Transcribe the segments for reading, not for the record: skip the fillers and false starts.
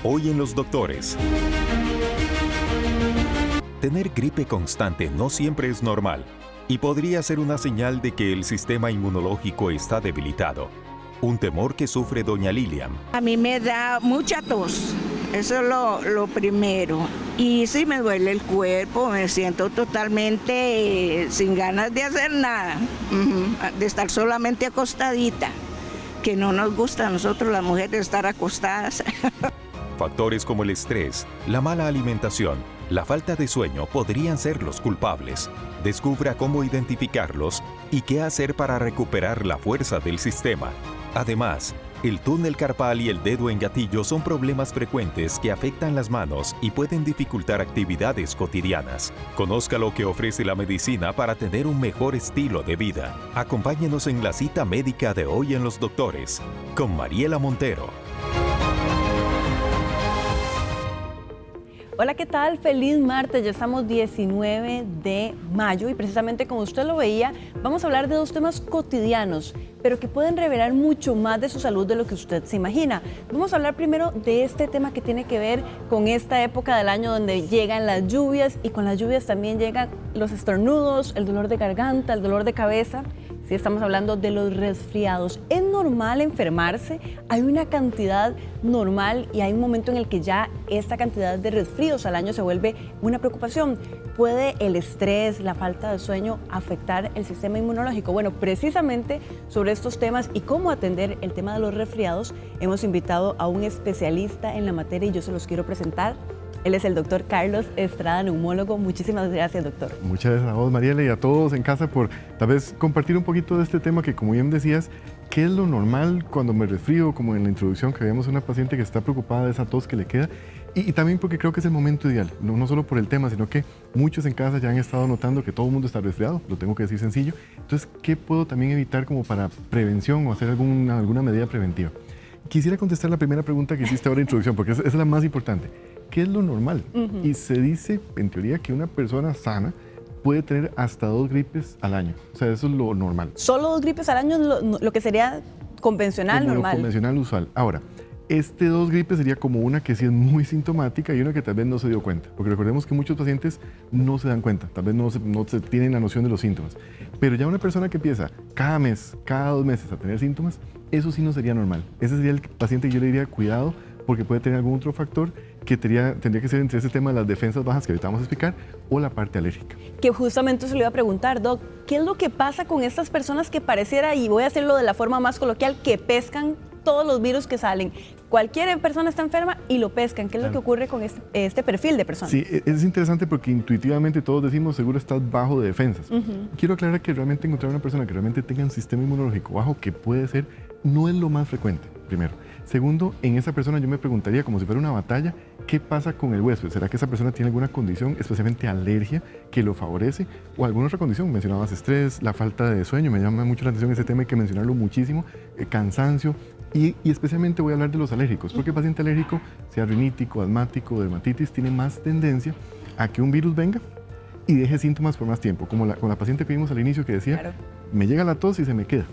Hoy en Los Doctores. Tener gripe constante no siempre es normal y podría ser una señal de que el sistema inmunológico está debilitado. Un temor que sufre doña Lilian. A mí me da mucha tos, eso es lo primero. Y sí me duele el cuerpo, me siento totalmente sin ganas de hacer nada, de estar solamente acostadita, que no nos gusta a nosotros las mujeres estar acostadas. Factores como el estrés, la mala alimentación, la falta de sueño podrían ser los culpables. Descubra cómo identificarlos y qué hacer para recuperar la fuerza del sistema. Además, el túnel carpal y el dedo en gatillo son problemas frecuentes que afectan las manos y pueden dificultar actividades cotidianas. Conozca lo que ofrece la medicina para tener un mejor estilo de vida. Acompáñenos en la cita médica de Hoy en Los Doctores, con Mariela Montero. Hola, ¿qué tal? Feliz martes, ya estamos 19 de mayo y precisamente como usted lo veía, vamos a hablar de dos temas cotidianos, pero que pueden revelar mucho más de su salud de lo que usted se imagina. Vamos a hablar primero de este tema que tiene que ver con esta época del año donde llegan las lluvias y con las lluvias también llegan los estornudos, el dolor de garganta, el dolor de cabeza. Sí, estamos hablando de los resfriados. ¿Es normal enfermarse? ¿Hay una cantidad normal y hay un momento en el que ya esta cantidad de resfríos al año se vuelve una preocupación? ¿Puede el estrés, la falta de sueño afectar el sistema inmunológico? Bueno, precisamente sobre estos temas y cómo atender el tema de los resfriados, hemos invitado a un especialista en la materia y yo se los quiero presentar. Él es el doctor Carlos Estrada, neumólogo. Muchísimas gracias, doctor. Muchas gracias a vos, Mariela, y a todos en casa por tal vez compartir un poquito de este tema que, como bien decías, ¿qué es lo normal cuando me resfrío? Como en la introducción que veíamos una paciente que está preocupada de esa tos que le queda. Y también porque creo que es el momento ideal, no solo por el tema, sino que muchos en casa ya han estado notando que todo el mundo está resfriado, lo tengo que decir sencillo. Entonces, ¿qué puedo también evitar como para prevención o hacer alguna medida preventiva? Quisiera contestar la primera pregunta que hiciste ahora en introducción, porque es la más importante. ¿Qué es lo normal? Y se dice, en teoría, que una persona sana puede tener hasta 2 gripes al año. O sea, eso es lo normal. ¿Solo 2 gripes al año es lo que sería convencional, como normal? Lo convencional, usual. Ahora, 2 gripes sería como una que sí es muy sintomática y una que tal vez no se dio cuenta. Porque recordemos que muchos pacientes no se dan cuenta, tal vez no se tienen la noción de los síntomas. Pero ya una persona que empieza cada mes, cada 2 meses a tener síntomas, eso sí no sería normal. Ese sería el paciente que yo le diría cuidado porque puede tener algún otro factor que tendría que ser entre ese tema de las defensas bajas que ahorita vamos a explicar o la parte alérgica. Que justamente se le iba a preguntar, Doc, ¿qué es lo que pasa con estas personas que pareciera, y voy a hacerlo de la forma más coloquial, que pescan todos los virus que salen? Cualquier persona está enferma y lo pescan. ¿Qué es lo que ocurre con este perfil de personas? Sí, es interesante porque intuitivamente todos decimos seguro estás bajo de defensas. Quiero aclarar que realmente encontrar una persona que realmente tenga un sistema inmunológico bajo, que puede ser, no es lo más frecuente, primero. Segundo, en esa persona yo me preguntaría, como si fuera una batalla, ¿qué pasa con el huésped? ¿Será que esa persona tiene alguna condición, especialmente alergia, que lo favorece? ¿O alguna otra condición? Mencionabas estrés, la falta de sueño, me llama mucho la atención ese tema, hay que mencionarlo muchísimo, cansancio, y especialmente voy a hablar de los alérgicos, porque el paciente alérgico, sea rinítico, asmático, dermatitis, tiene más tendencia a que un virus venga y deje síntomas por más tiempo, como con la paciente que vimos al inicio que decía, claro, me llega la tos y se me queda.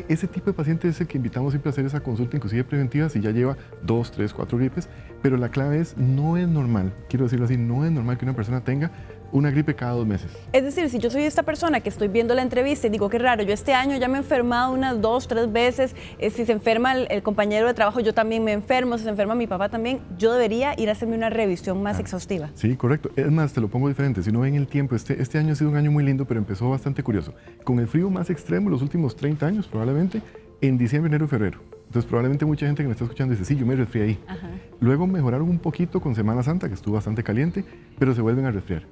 Ese tipo de paciente es el que invitamos siempre a hacer esa consulta, inclusive preventiva, si ya lleva 2, 3, 4 gripes, pero la clave es, no es normal, quiero decirlo así, no es normal que una persona tenga una gripe cada 2 meses. Es decir, si yo soy esta persona que estoy viendo la entrevista y digo, qué raro, yo este año ya me he enfermado unas 2, 3 veces, si se enferma el compañero de trabajo, yo también me enfermo, si se enferma mi papá también, yo debería ir a hacerme una revisión más exhaustiva. Sí, correcto. Es más, te lo pongo diferente. Si uno ve en el tiempo, este año ha sido un año muy lindo, pero empezó bastante curioso. Con el frío más extremo los últimos 30 años, probablemente, en diciembre, enero y febrero. Entonces, probablemente mucha gente que me está escuchando dice, sí, yo me resfrié ahí. Ajá. Luego mejoraron un poquito con Semana Santa, que estuvo bastante caliente, pero se vuelven a resfriar.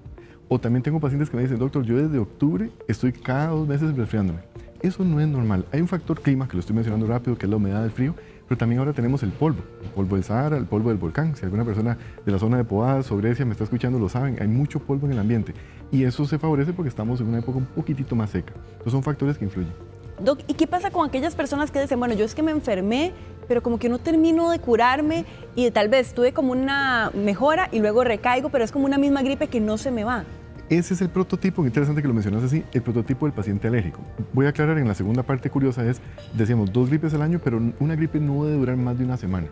O también tengo pacientes que me dicen, doctor, yo desde octubre estoy cada 2 meses resfriándome. Eso no es normal. Hay un factor clima, que lo estoy mencionando rápido, que es la humedad del frío, pero también ahora tenemos el polvo del Sahara, el polvo del volcán. Si alguna persona de la zona de Poás o Grecia me está escuchando, lo saben, hay mucho polvo en el ambiente. Y eso se favorece porque estamos en una época un poquitito más seca. Entonces son factores que influyen. Doc, ¿y qué pasa con aquellas personas que dicen, bueno, yo es que me enfermé, pero como que no termino de curarme y tal vez tuve como una mejora y luego recaigo, pero es como una misma gripe que no se me va? Ese es el prototipo, interesante que lo mencionas así, el prototipo del paciente alérgico. Voy a aclarar, en la segunda parte curiosa decíamos 2 gripes al año, pero una gripe no debe durar más de una semana.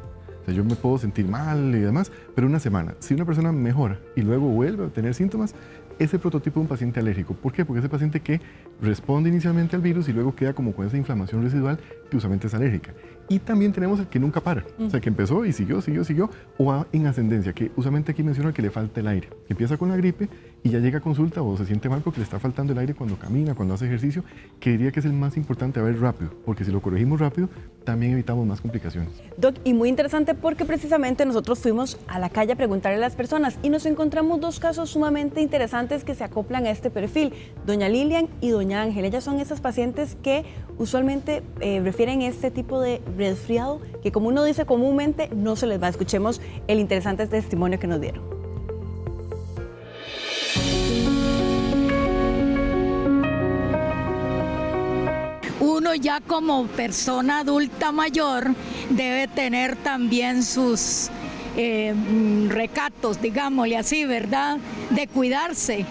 sea, yo me puedo sentir mal y demás, pero una semana. Si una persona mejora y luego vuelve a tener síntomas, ese prototipo de un paciente alérgico. ¿Por qué? Porque ese paciente que responde inicialmente al virus y luego queda como con esa inflamación residual que usualmente es alérgica. Y también tenemos el que nunca para, o sea, que empezó y siguió, o va en ascendencia, que usualmente aquí menciona que le falta el aire. Empieza con la gripe y ya llega a consulta o se siente mal porque le está faltando el aire cuando camina, cuando hace ejercicio, que diría que es el más importante a ver rápido, porque si lo corregimos rápido, también evitamos más complicaciones. Doc, y muy interesante porque precisamente nosotros fuimos a la calle a preguntarle a las personas y nos encontramos dos casos sumamente interesantes que se acoplan a este perfil, doña Lilian y doña Ángela. Ellas son esas pacientes que usualmente refieren este tipo de resfriado que, como uno dice comúnmente, no se les va. Escuchemos el interesante testimonio que nos dieron. Uno ya como persona adulta mayor debe tener también sus recatos, digámosle así, ¿verdad? De cuidarse.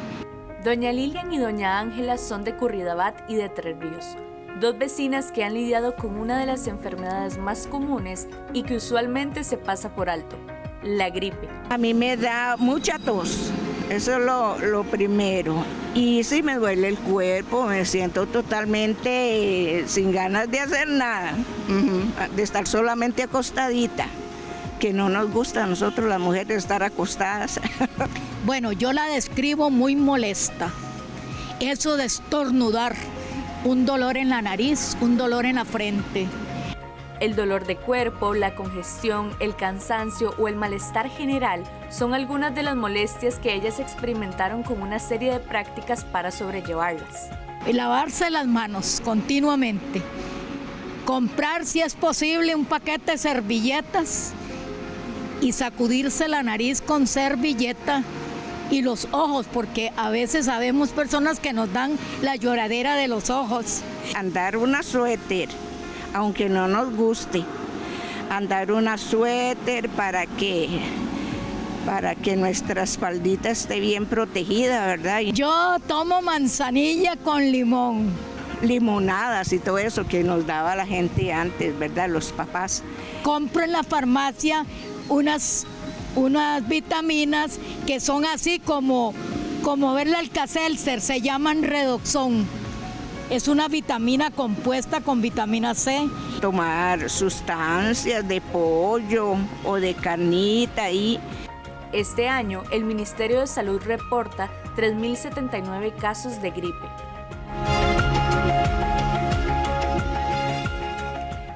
Doña Lilian y doña Ángela son de Curridabat y de Tres Ríos, dos vecinas que han lidiado con una de las enfermedades más comunes y que usualmente se pasa por alto, la gripe. A mí me da mucha tos, eso es lo primero. Y sí me duele el cuerpo, me siento totalmente sin ganas de hacer nada, de estar solamente acostadita, que no nos gusta a nosotros las mujeres estar acostadas. Bueno, yo la describo muy molesta. Eso de estornudar, un dolor en la nariz, un dolor en la frente. El dolor de cuerpo, la congestión, el cansancio o el malestar general son algunas de las molestias que ellas experimentaron con una serie de prácticas para sobrellevarlas. Y lavarse las manos continuamente. Comprar, si es posible, un paquete de servilletas y sacudirse la nariz con servilleta y los ojos, porque a veces sabemos personas que nos dan la lloradera de los ojos. Andar una suéter, aunque no nos guste, andar una suéter para que nuestra espaldita esté bien protegida, ¿verdad? Yo tomo manzanilla con limón. Limonadas y todo eso que nos daba la gente antes, ¿verdad? Los papás. Compro en la farmacia unas vitaminas que son así como verle al Alka-Seltzer, se llaman Redoxon. Es una vitamina compuesta con vitamina C. Tomar sustancias de pollo o de carnita y... Este año, el Ministerio de Salud reporta 3.079 casos de gripe.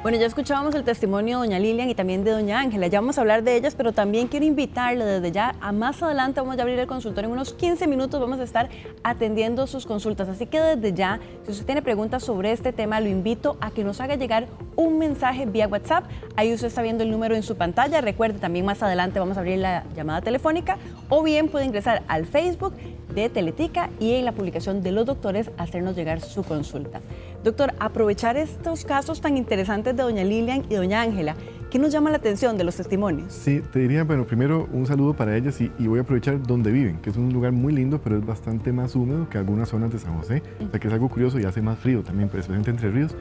Bueno, ya escuchábamos el testimonio de doña Lilian y también de doña Ángela. Ya vamos a hablar de ellas, pero también quiero invitarle desde ya a más adelante. Vamos a abrir el consultorio en unos 15 minutos. Vamos a estar atendiendo sus consultas. Así que desde ya, si usted tiene preguntas sobre este tema, lo invito a que nos haga llegar un mensaje vía WhatsApp. Ahí usted está viendo el número en su pantalla. Recuerde, también más adelante vamos a abrir la llamada telefónica. O bien puede ingresar al Facebook de Teletica y en la publicación de los doctores hacernos llegar su consulta. Doctor, aprovechar estos casos tan interesantes de doña Lilian y doña Ángela, ¿qué nos llama la atención de los testimonios? Sí, te diría, bueno, primero un saludo para ellas y voy a aprovechar donde viven, que es un lugar muy lindo, pero es bastante más húmedo que algunas zonas de San José, o sea que es algo curioso y hace más frío también, especialmente entre ríos.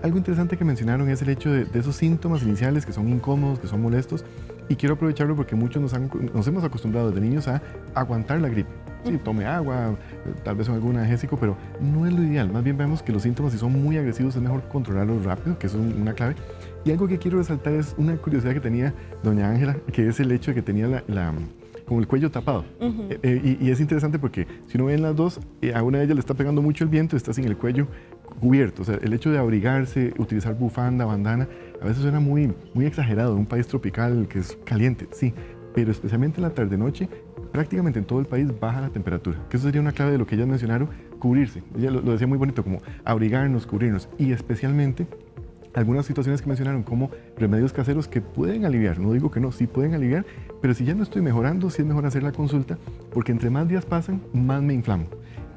Algo interesante que mencionaron es el hecho de esos síntomas iniciales que son incómodos, que son molestos, y quiero aprovecharlo porque muchos nos hemos acostumbrado desde niños a aguantar la gripe. Sí, tome agua, tal vez algún analgésico, pero no es lo ideal. Más bien vemos que los síntomas, si son muy agresivos, es mejor controlarlos rápido, que es una clave. Y algo que quiero resaltar es una curiosidad que tenía doña Ángela, que es el hecho de que tenía como el cuello tapado. Y es interesante porque si uno ve en las dos, a una de ellas le está pegando mucho el viento y está sin el cuello cubierto. O sea, el hecho de abrigarse, utilizar bufanda, bandana, a veces suena muy exagerado en un país tropical que es caliente, sí, pero especialmente en la tarde-noche, prácticamente en todo el país baja la temperatura, que eso sería una clave de lo que ellas mencionaron, cubrirse. Ella lo decía muy bonito, como abrigarnos, cubrirnos, y especialmente algunas situaciones que mencionaron como remedios caseros que pueden aliviar, no digo que no, sí pueden aliviar, pero si ya no estoy mejorando, sí es mejor hacer la consulta, porque entre más días pasan, más me inflamo.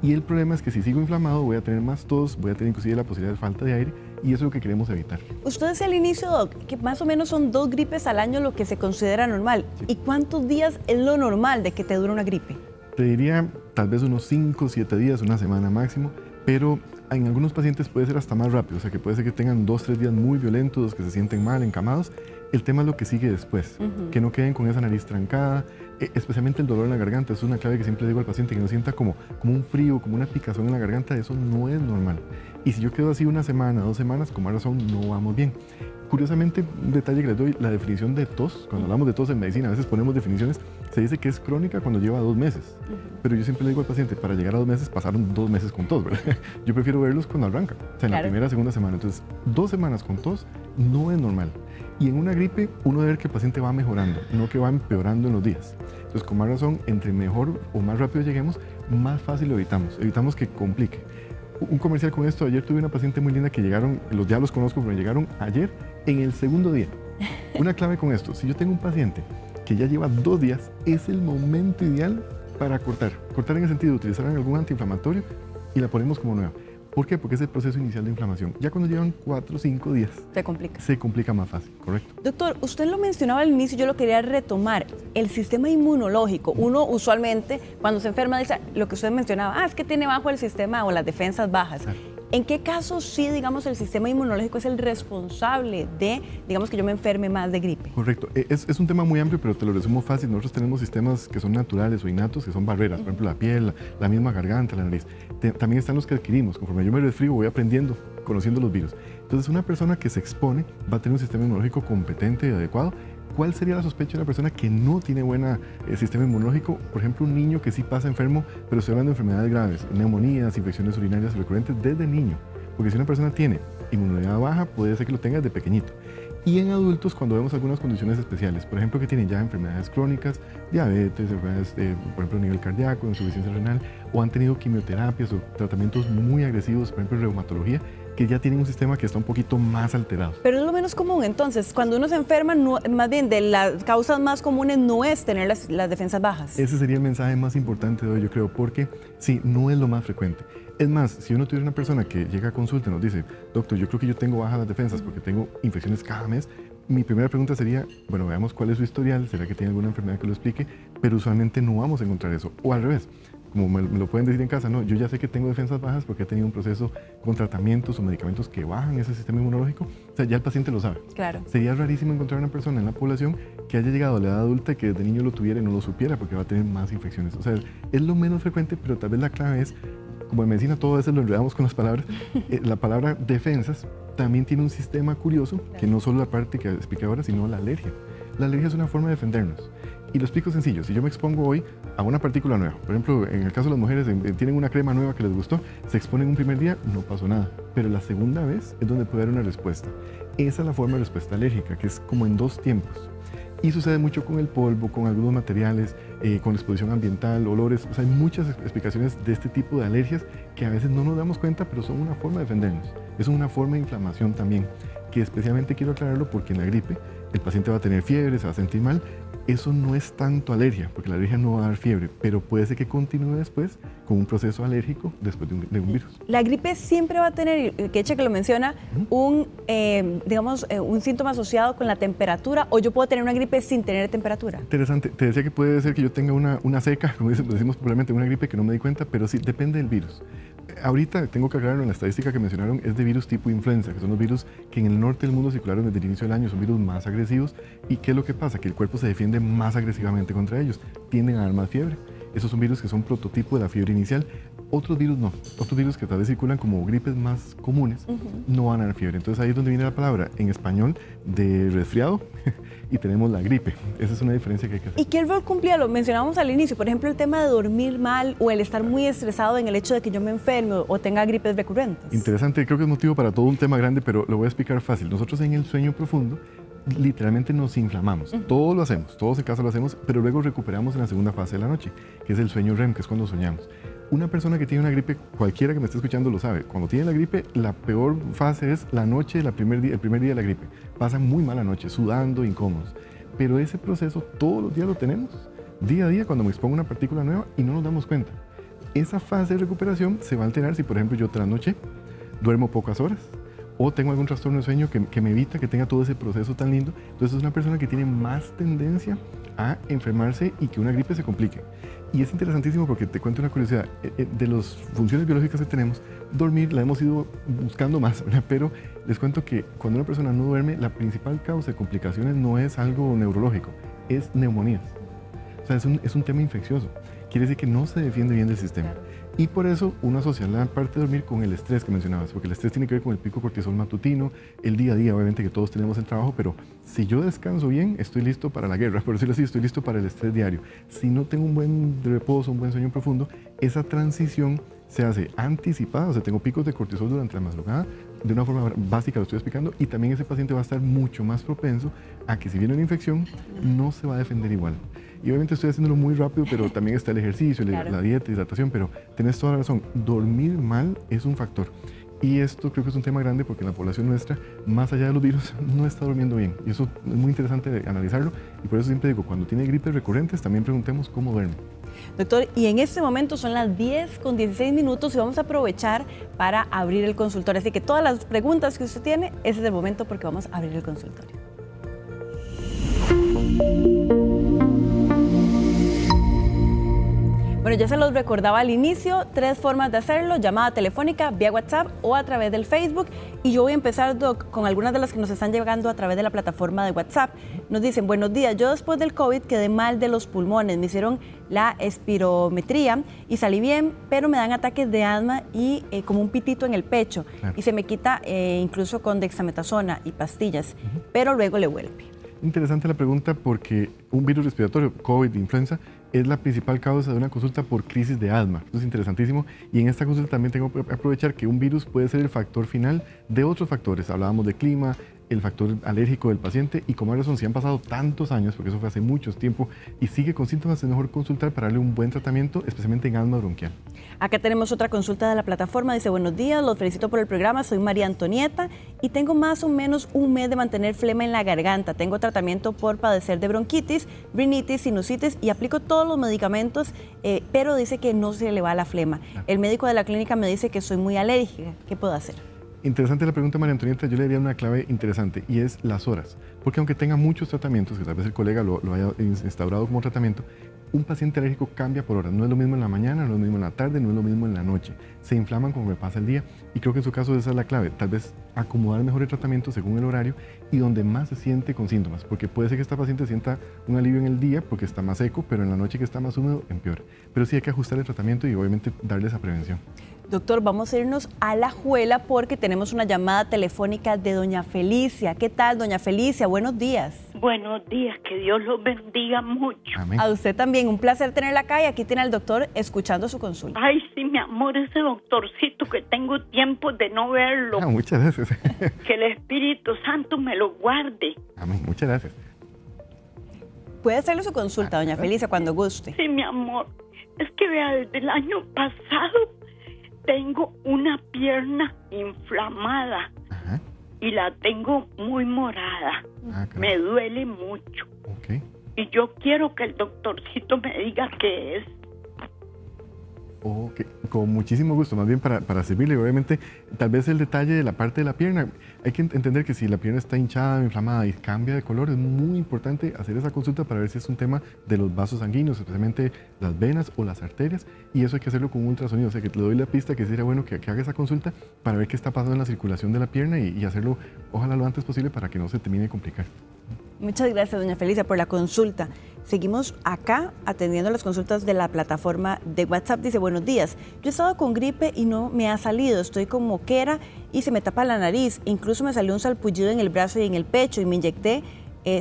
Y el problema es que si sigo inflamado voy a tener más tos, voy a tener inclusive la posibilidad de falta de aire y eso es lo que queremos evitar. Usted decía al inicio, Doc, que más o menos son 2 gripes al año lo que se considera normal. Sí. ¿Y cuántos días es lo normal de que te dure una gripe? Te diría tal vez unos 5 o 7 días, una semana máximo, pero En algunos pacientes puede ser hasta más rápido, o sea que puede ser que tengan 2 o 3 días muy violentos, que se sienten mal, encamados. El tema es lo que sigue después, que no queden con esa nariz trancada, especialmente el dolor en la garganta. Es una clave que siempre digo al paciente, que no sienta como un frío, como una picazón en la garganta. Eso no es normal. Y si yo quedo así 1 semana, 2 semanas, con más razón no vamos bien. Curiosamente, un detalle que les doy, la definición de tos, cuando hablamos de tos en medicina, a veces ponemos definiciones, se dice que es crónica cuando lleva 2 meses. Pero yo siempre le digo al paciente, para llegar a 2 meses, pasaron 2 meses con tos, ¿verdad? Yo prefiero verlos cuando arrancan, o sea, en la primera, segunda semana. Entonces, 2 semanas con tos no es normal. Y en una gripe, uno debe ver que el paciente va mejorando, no que va empeorando en los días. Entonces, con más razón, entre mejor o más rápido lleguemos, más fácil lo evitamos que complique. Un comercial con esto, ayer tuve una paciente muy linda que llegaron, ya los conozco, pero llegaron ayer en el segundo día. Una clave con esto, si yo tengo un paciente que ya lleva 2 días, es el momento ideal para cortar. Cortar en el sentido de utilizar algún antiinflamatorio y la ponemos como nueva. ¿Por qué? Porque es el proceso inicial de inflamación. Ya cuando llevan 4 o 5 días, se complica más fácil, ¿correcto? Doctor, usted lo mencionaba al inicio, yo lo quería retomar. El sistema inmunológico, uno usualmente cuando se enferma dice lo que usted mencionaba, es que tiene bajo el sistema o las defensas bajas. Claro. ¿En qué casos sí, digamos, el sistema inmunológico es el responsable de, digamos, que yo me enferme más de gripe? Correcto. Es un tema muy amplio, pero te lo resumo fácil. Nosotros tenemos sistemas que son naturales o innatos, que son barreras. Por ejemplo, la piel, la misma garganta, la nariz. También están los que adquirimos. Conforme yo me resfrío, voy aprendiendo, conociendo los virus. Entonces, una persona que se expone va a tener un sistema inmunológico competente y adecuado. ¿Cuál sería la sospecha de una persona que no tiene buen sistema inmunológico? Por ejemplo, un niño que sí pasa enfermo, pero estoy hablando de enfermedades graves, neumonías, infecciones urinarias recurrentes desde niño. Porque si una persona tiene inmunidad baja, puede ser que lo tenga desde pequeñito. Y en adultos, cuando vemos algunas condiciones especiales, por ejemplo, que tienen ya enfermedades crónicas, diabetes, enfermedades, por ejemplo, a nivel cardíaco, insuficiencia renal, o han tenido quimioterapias o tratamientos muy agresivos, por ejemplo, reumatología, que ya tienen un sistema que está un poquito más alterado. Pero es lo menos común, entonces, cuando uno se enferma, más bien de las causas más comunes no es tener las defensas bajas. Ese sería el mensaje más importante de hoy, yo creo, porque sí, no es lo más frecuente. Es más, si uno tuviera una persona que llega a consulta y nos dice, doctor, yo creo que yo tengo bajas las defensas porque tengo infecciones cada mes, mi primera pregunta sería, bueno, veamos cuál es su historial, será que tiene alguna enfermedad que lo explique, pero usualmente no vamos a encontrar eso. O al revés, como me lo pueden decir en casa, no, yo ya sé que tengo defensas bajas porque he tenido un proceso con tratamientos o medicamentos que bajan ese sistema inmunológico, o sea, ya el paciente lo sabe. Claro. Sería rarísimo encontrar una persona en la población que haya llegado a la edad adulta y que desde niño lo tuviera y no lo supiera porque va a tener más infecciones. O sea, es lo menos frecuente, pero tal vez la clave es, como en medicina todo eso lo enredamos con las palabras, la palabra defensas también tiene un sistema curioso, que no solo la parte que expliqué ahora, sino la alergia. La alergia es una forma de defendernos. Y lo explico sencillo, si yo me expongo hoy a una partícula nueva, por ejemplo, en el caso de las mujeres, tienen una crema nueva que les gustó, se exponen un primer día, no pasó nada, pero la segunda vez es donde puede haber una respuesta. Esa es la forma de respuesta alérgica, que es como en 2 tiempos. Y sucede mucho con el polvo, con algunos materiales, con exposición ambiental, olores. O sea, hay muchas explicaciones de este tipo de alergias que a veces no nos damos cuenta, pero son una forma de defendernos. Es una forma de inflamación también, que especialmente quiero aclararlo porque en la gripe el paciente va a tener fiebre, se va a sentir mal. Eso no es tanto alergia, porque la alergia no va a dar fiebre, pero puede ser que continúe después con un proceso alérgico después de un virus. La gripe siempre va a tener, que lo menciona, un síntoma asociado con la temperatura, o yo puedo tener una gripe sin tener temperatura. Interesante. Te decía que puede ser que yo tenga una seca, como decimos popularmente, una gripe que no me di cuenta, pero sí, depende del virus. Ahorita tengo que aclararlo, en la estadística que mencionaron es de virus tipo influenza, que son los virus que en el norte del mundo circularon desde el inicio del año, son virus más agresivos. ¿Y qué es lo que pasa? Que el cuerpo se defiende más agresivamente contra ellos, tienden a dar más fiebre. Esos son virus que son prototipo de la fiebre inicial. Otros virus no, otros virus que tal vez circulan como gripes más comunes, no van a dar fiebre. Entonces ahí es donde viene la palabra en español de resfriado y tenemos la gripe. Esa es una diferencia que hay que hacer. ¿Y qué rol cumplía? Lo mencionábamos al inicio, por ejemplo, el tema de dormir mal o el estar muy estresado en el hecho de que yo me enferme o tenga gripes recurrentes. Interesante, creo que es motivo para todo un tema grande, pero lo voy a explicar fácil. Nosotros en el sueño profundo literalmente nos inflamamos. Todo lo hacemos, todos en casa lo hacemos, pero luego recuperamos en la segunda fase de la noche, que es el sueño REM, que es cuando soñamos. Una persona que tiene una gripe, cualquiera que me esté escuchando lo sabe, cuando tiene la gripe, la peor fase es la noche, el primer día de la gripe. Pasan muy mala noche, sudando, incómodos. Pero ese proceso todos los días lo tenemos, día a día, cuando me expongo una partícula nueva y no nos damos cuenta. Esa fase de recuperación se va a alterar si, por ejemplo, yo trasnoché, duermo pocas horas, o tengo algún trastorno de sueño que me evita que tenga todo ese proceso tan lindo. Entonces es una persona que tiene más tendencia a enfermarse y que una gripe se complique. Y es interesantísimo porque te cuento una curiosidad. De las funciones biológicas que tenemos, dormir la hemos ido buscando más, ¿verdad? Pero les cuento que cuando una persona no duerme, la principal causa de complicaciones no es algo neurológico, es neumonías. O sea, es un tema infeccioso. Quiere decir que no se defiende bien del sistema. Y por eso uno asocia la parte de dormir con el estrés que mencionabas, porque el estrés tiene que ver con el pico cortisol matutino, el día a día, obviamente, que todos tenemos en trabajo, pero si yo descanso bien, estoy listo para la guerra, por decirlo así, estoy listo para el estrés diario. Si no tengo un buen reposo, un buen sueño profundo, esa transición se hace anticipada, o sea, tengo picos de cortisol durante la madrugada, de una forma básica lo estoy explicando, y también ese paciente va a estar mucho más propenso a que si viene una infección, no se va a defender igual. Y obviamente estoy haciéndolo muy rápido, pero también está el ejercicio, claro, la dieta, hidratación, pero tenés toda la razón, dormir mal es un factor. Y esto creo que es un tema grande porque la población nuestra, más allá de los virus, no está durmiendo bien. Y eso es muy interesante de analizarlo. Y por eso siempre digo, cuando tiene gripes recurrentes, también preguntemos cómo duerme. Doctor, y en este momento son las 10:16 y vamos a aprovechar para abrir el consultorio. Así que todas las preguntas que usted tiene, ese es el momento porque vamos a abrir el consultorio. Bueno, ya se los recordaba al inicio, 3 formas de hacerlo: llamada telefónica, vía WhatsApp o a través del Facebook. Y yo voy a empezar, Doc, con algunas de las que nos están llegando a través de la plataforma de WhatsApp. Nos dicen: buenos días, yo después del COVID quedé mal de los pulmones, me hicieron la espirometría y salí bien, pero me dan ataques de asma y como un pitito en el pecho. Claro. Y se me quita incluso con dexametasona y pastillas, pero luego le vuelve. Interesante la pregunta porque un virus respiratorio, COVID, influenza, es la principal causa de una consulta por crisis de asma. Esto es interesantísimo y en esta consulta también tengo que aprovechar que un virus puede ser el factor final de otros factores. Hablábamos de clima, el factor alérgico del paciente y como razón, si han pasado tantos años, porque eso fue hace mucho tiempo, y sigue con síntomas, es mejor consultar para darle un buen tratamiento, especialmente en asma bronquial. Acá tenemos otra consulta de la plataforma, dice: buenos días, los felicito por el programa, soy María Antonieta y tengo más o menos un mes de mantener flema en la garganta. Tengo tratamiento por padecer de bronquitis, rinitis, sinusitis y aplico todos los medicamentos, pero dice que no se le va la flema. El médico de la clínica me dice que soy muy alérgica. ¿Qué puedo hacer? Interesante la pregunta, María Antonieta. Yo le daría una clave interesante y es las horas. Porque aunque tenga muchos tratamientos, que tal vez el colega lo haya instaurado como tratamiento, un paciente alérgico cambia por horas. No es lo mismo en la mañana, no es lo mismo en la tarde, no es lo mismo en la noche. Se inflaman conforme pasa el día y creo que en su caso esa es la clave. Tal vez acomodar mejor el tratamiento según el horario y donde más se siente con síntomas. Porque puede ser que esta paciente sienta un alivio en el día porque está más seco, pero en la noche que está más húmedo empeora. Pero sí hay que ajustar el tratamiento y obviamente darle esa prevención. Doctor, vamos a irnos a Alajuela porque tenemos una llamada telefónica de doña Felicia. ¿Qué tal, doña Felicia? Buenos días. Buenos días, que Dios los bendiga mucho. Amén. A usted también, un placer tenerla acá y aquí tiene al doctor escuchando su consulta. Ay, sí, mi amor, ese doctorcito que tengo tiempo de no verlo. Muchas gracias. Que el Espíritu Santo me lo guarde. Amén, muchas gracias. Puede hacerle su consulta, doña Felicia, cuando guste. Sí, mi amor, es que vea, desde el año pasado tengo una pierna inflamada. Ajá. Y la tengo muy morada. Me duele mucho. Okay. Y yo quiero que el doctorcito me diga qué es. Okay. Con muchísimo gusto, más bien para servirle. Obviamente, tal vez el detalle de la parte de la pierna, hay que entender que si la pierna está hinchada, inflamada y cambia de color, es muy importante hacer esa consulta para ver si es un tema de los vasos sanguíneos, especialmente las venas o las arterias, y eso hay que hacerlo con un ultrasonido. O sea, que le doy la pista que sería bueno que haga esa consulta para ver qué está pasando en la circulación de la pierna y hacerlo, ojalá lo antes posible para que no se termine de complicar. Muchas gracias, doña Felicia, por la consulta. Seguimos acá atendiendo las consultas de la plataforma de WhatsApp. Dice: buenos días, yo he estado con gripe y no me ha salido, estoy con moquera y se me tapa la nariz, incluso me salió un salpullido en el brazo y en el pecho y me inyecté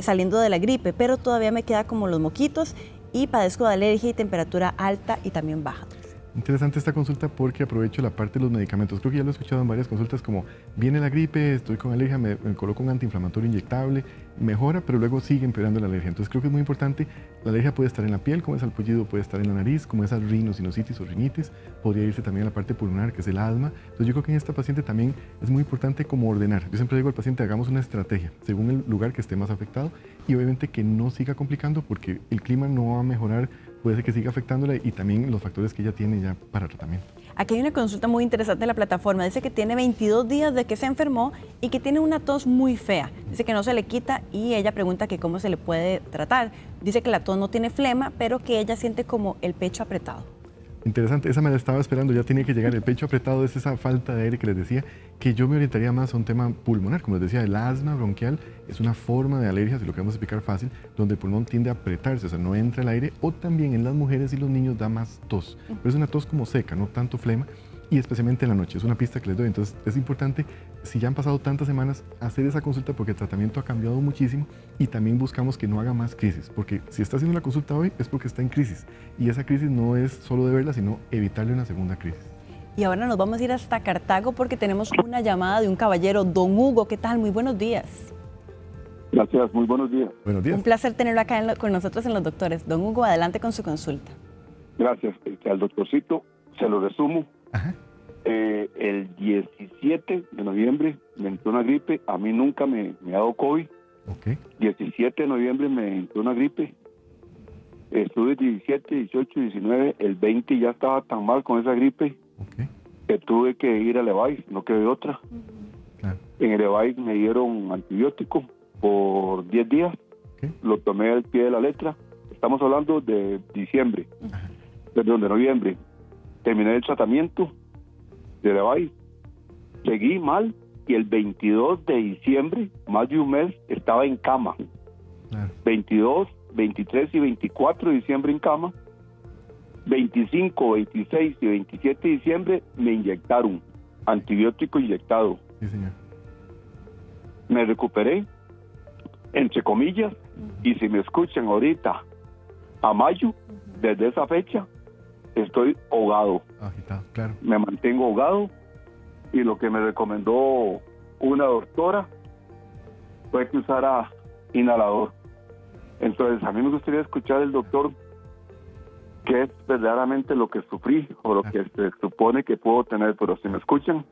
saliendo de la gripe, pero todavía me queda como los moquitos y padezco de alergia y temperatura alta y también baja. Interesante esta consulta porque aprovecho la parte de los medicamentos. Creo que ya lo he escuchado en varias consultas como viene la gripe, estoy con alergia, me coloco un antiinflamatorio inyectable, mejora, pero luego sigue empeorando la alergia. Entonces creo que es muy importante, la alergia puede estar en la piel, como es salpullido, puede estar en la nariz, como esa rinosinusitis o rinitis, podría irse también a la parte pulmonar, que es el asma. Entonces yo creo que en esta paciente también es muy importante como ordenar. Yo siempre digo al paciente, hagamos una estrategia según el lugar que esté más afectado y obviamente que no siga complicando porque el clima no va a mejorar, puede ser que siga afectándola y también los factores que ella tiene ya para tratamiento. Aquí hay una consulta muy interesante en la plataforma. Dice que tiene 22 días de que se enfermó y que tiene una tos muy fea. Dice que no se le quita y ella pregunta que cómo se le puede tratar. Dice que la tos no tiene flema, pero que ella siente como el pecho apretado. Interesante, esa me la estaba esperando, ya tiene que llegar. El pecho apretado es esa falta de aire que les decía, que yo me orientaría más a un tema pulmonar. Como les decía, el asma bronquial es una forma de alergia, si lo queremos explicar fácil, donde el pulmón tiende a apretarse, o sea, no entra el aire, o también en las mujeres y los niños da más tos. Pero es una tos como seca, no tanto flema, y especialmente en la noche. Es una pista que les doy. Entonces es importante, si ya han pasado tantas semanas, hacer esa consulta porque el tratamiento ha cambiado muchísimo y también buscamos que no haga más crisis, porque si está haciendo la consulta hoy es porque está en crisis y esa crisis no es solo de verla, sino evitarle una segunda crisis. Y ahora nos vamos a ir hasta Cartago porque tenemos una llamada de un caballero, don Hugo. ¿Qué tal? Muy buenos días. Gracias, muy buenos días. Buenos días. Un placer tenerlo acá con nosotros en Los Doctores. Don Hugo, adelante con su consulta. Gracias. Al doctorcito se lo resumo. Ajá. El 17 de noviembre me entró una gripe. A mí nunca me ha dado COVID. Okay. 17 de noviembre me entró una gripe. Estuve 17, 18, 19. El 20 ya estaba tan mal con esa gripe que tuve que ir al EVAIS, no quedé otra. Claro. En el EVAIS me dieron antibiótico por 10 días. Lo tomé al pie de la letra. Estamos hablando de diciembre, perdón, de noviembre. Terminé el tratamiento de EVAIS. Seguí mal y el 22 de diciembre, más de un mes, estaba en cama. Claro. 22, 23 y 24 de diciembre en cama. 25, 26 y 27 de diciembre me inyectaron antibiótico inyectado. Sí, señor. Me recuperé, entre comillas, y si me escuchan ahorita, a mayo, desde esa fecha, estoy ahogado. Agitado, claro. Me mantengo ahogado y lo que me recomendó una doctora fue que usara inhalador. Entonces, a mí me gustaría escuchar del doctor qué es verdaderamente lo que sufrí o lo que se supone que puedo tener, pero si me escuchan,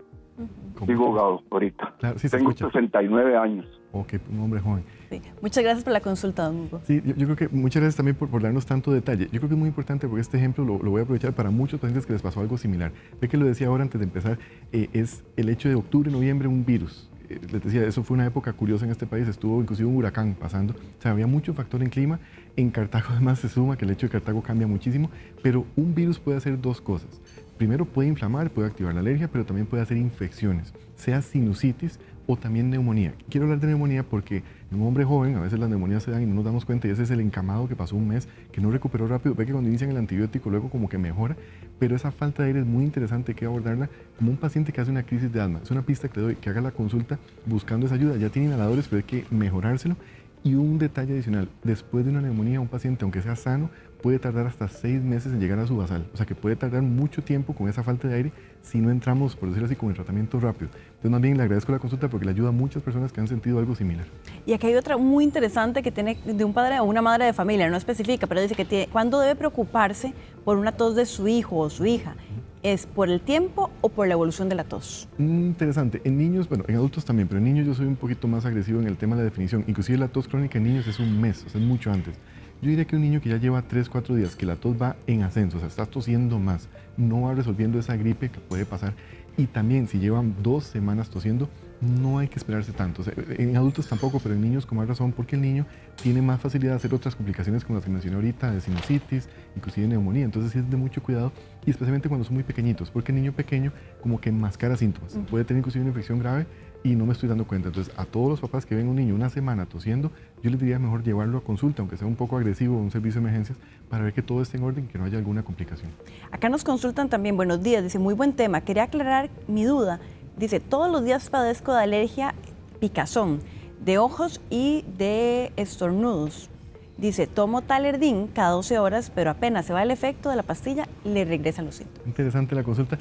sigo ahogado ahorita. Claro, sí, tengo 69 años. Ok, un hombre joven. Sí. Muchas gracias por la consulta, don Hugo. Sí, yo creo que muchas gracias también por darnos tanto detalle. Yo creo que es muy importante porque este ejemplo lo voy a aprovechar para muchos pacientes que les pasó algo similar. Ve que lo decía ahora antes de empezar, es el hecho de octubre, noviembre, un virus. Les decía, eso fue una época curiosa en este país, estuvo inclusive un huracán pasando, o sea, había mucho factor en clima. En Cartago además se suma que el hecho de Cartago cambia muchísimo, pero un virus puede hacer dos cosas. Primero puede inflamar, puede activar la alergia, pero también puede hacer infecciones, sea sinusitis o también neumonía. Quiero hablar de neumonía porque en un hombre joven a veces las neumonías se dan y no nos damos cuenta, y ese es el encamado que pasó un mes, que no recuperó rápido. Ve que cuando inician el antibiótico luego como que mejora, pero esa falta de aire es muy interesante, que abordarla como un paciente que hace una crisis de asma. Es una pista que le doy, que haga la consulta buscando esa ayuda. Ya tiene inhaladores, pero hay que mejorárselo. Y un detalle adicional, después de una neumonía, un paciente, aunque sea sano, puede tardar hasta 6 meses en llegar a su basal. O sea que puede tardar mucho tiempo con esa falta de aire si no entramos, por decirlo así, con el tratamiento rápido. Entonces, más bien le agradezco la consulta porque le ayuda a muchas personas que han sentido algo similar. Y aquí hay otra muy interesante que tiene de un padre o una madre de familia, no especifica, pero dice que ¿cuándo debe preocuparse por una tos de su hijo o su hija? ¿Es por el tiempo o por la evolución de la tos? Interesante. En niños, bueno, en adultos también, pero en niños yo soy un poquito más agresivo en el tema de la definición. Inclusive la tos crónica en niños es un mes, o sea, es mucho antes. Yo diría que un niño que ya lleva 3, 4 días, que la tos va en ascenso, o sea, está tosiendo más, no va resolviendo esa gripe que puede pasar. Y también, si llevan 2 semanas tosiendo, no hay que esperarse tanto. O sea, en adultos tampoco, pero en niños con más razón, porque el niño tiene más facilidad de hacer otras complicaciones como las que mencioné ahorita, de sinusitis, inclusive neumonía. Entonces sí es de mucho cuidado, y especialmente cuando son muy pequeñitos, porque el niño pequeño como que enmascara síntomas. Puede tener inclusive una infección grave y no me estoy dando cuenta. Entonces, a todos los papás que ven un niño una semana tosiendo, yo les diría mejor llevarlo a consulta, aunque sea un poco agresivo, a un servicio de emergencias, para ver que todo esté en orden y que no haya alguna complicación. Acá nos consultan también, buenos días, dice, muy buen tema, quería aclarar mi duda. Dice, todos los días padezco de alergia picazón, de ojos y de estornudos. Dice, tomo Talerdin cada 12 horas, pero apenas se va el efecto de la pastilla, le regresan los síntomas. Interesante la consulta.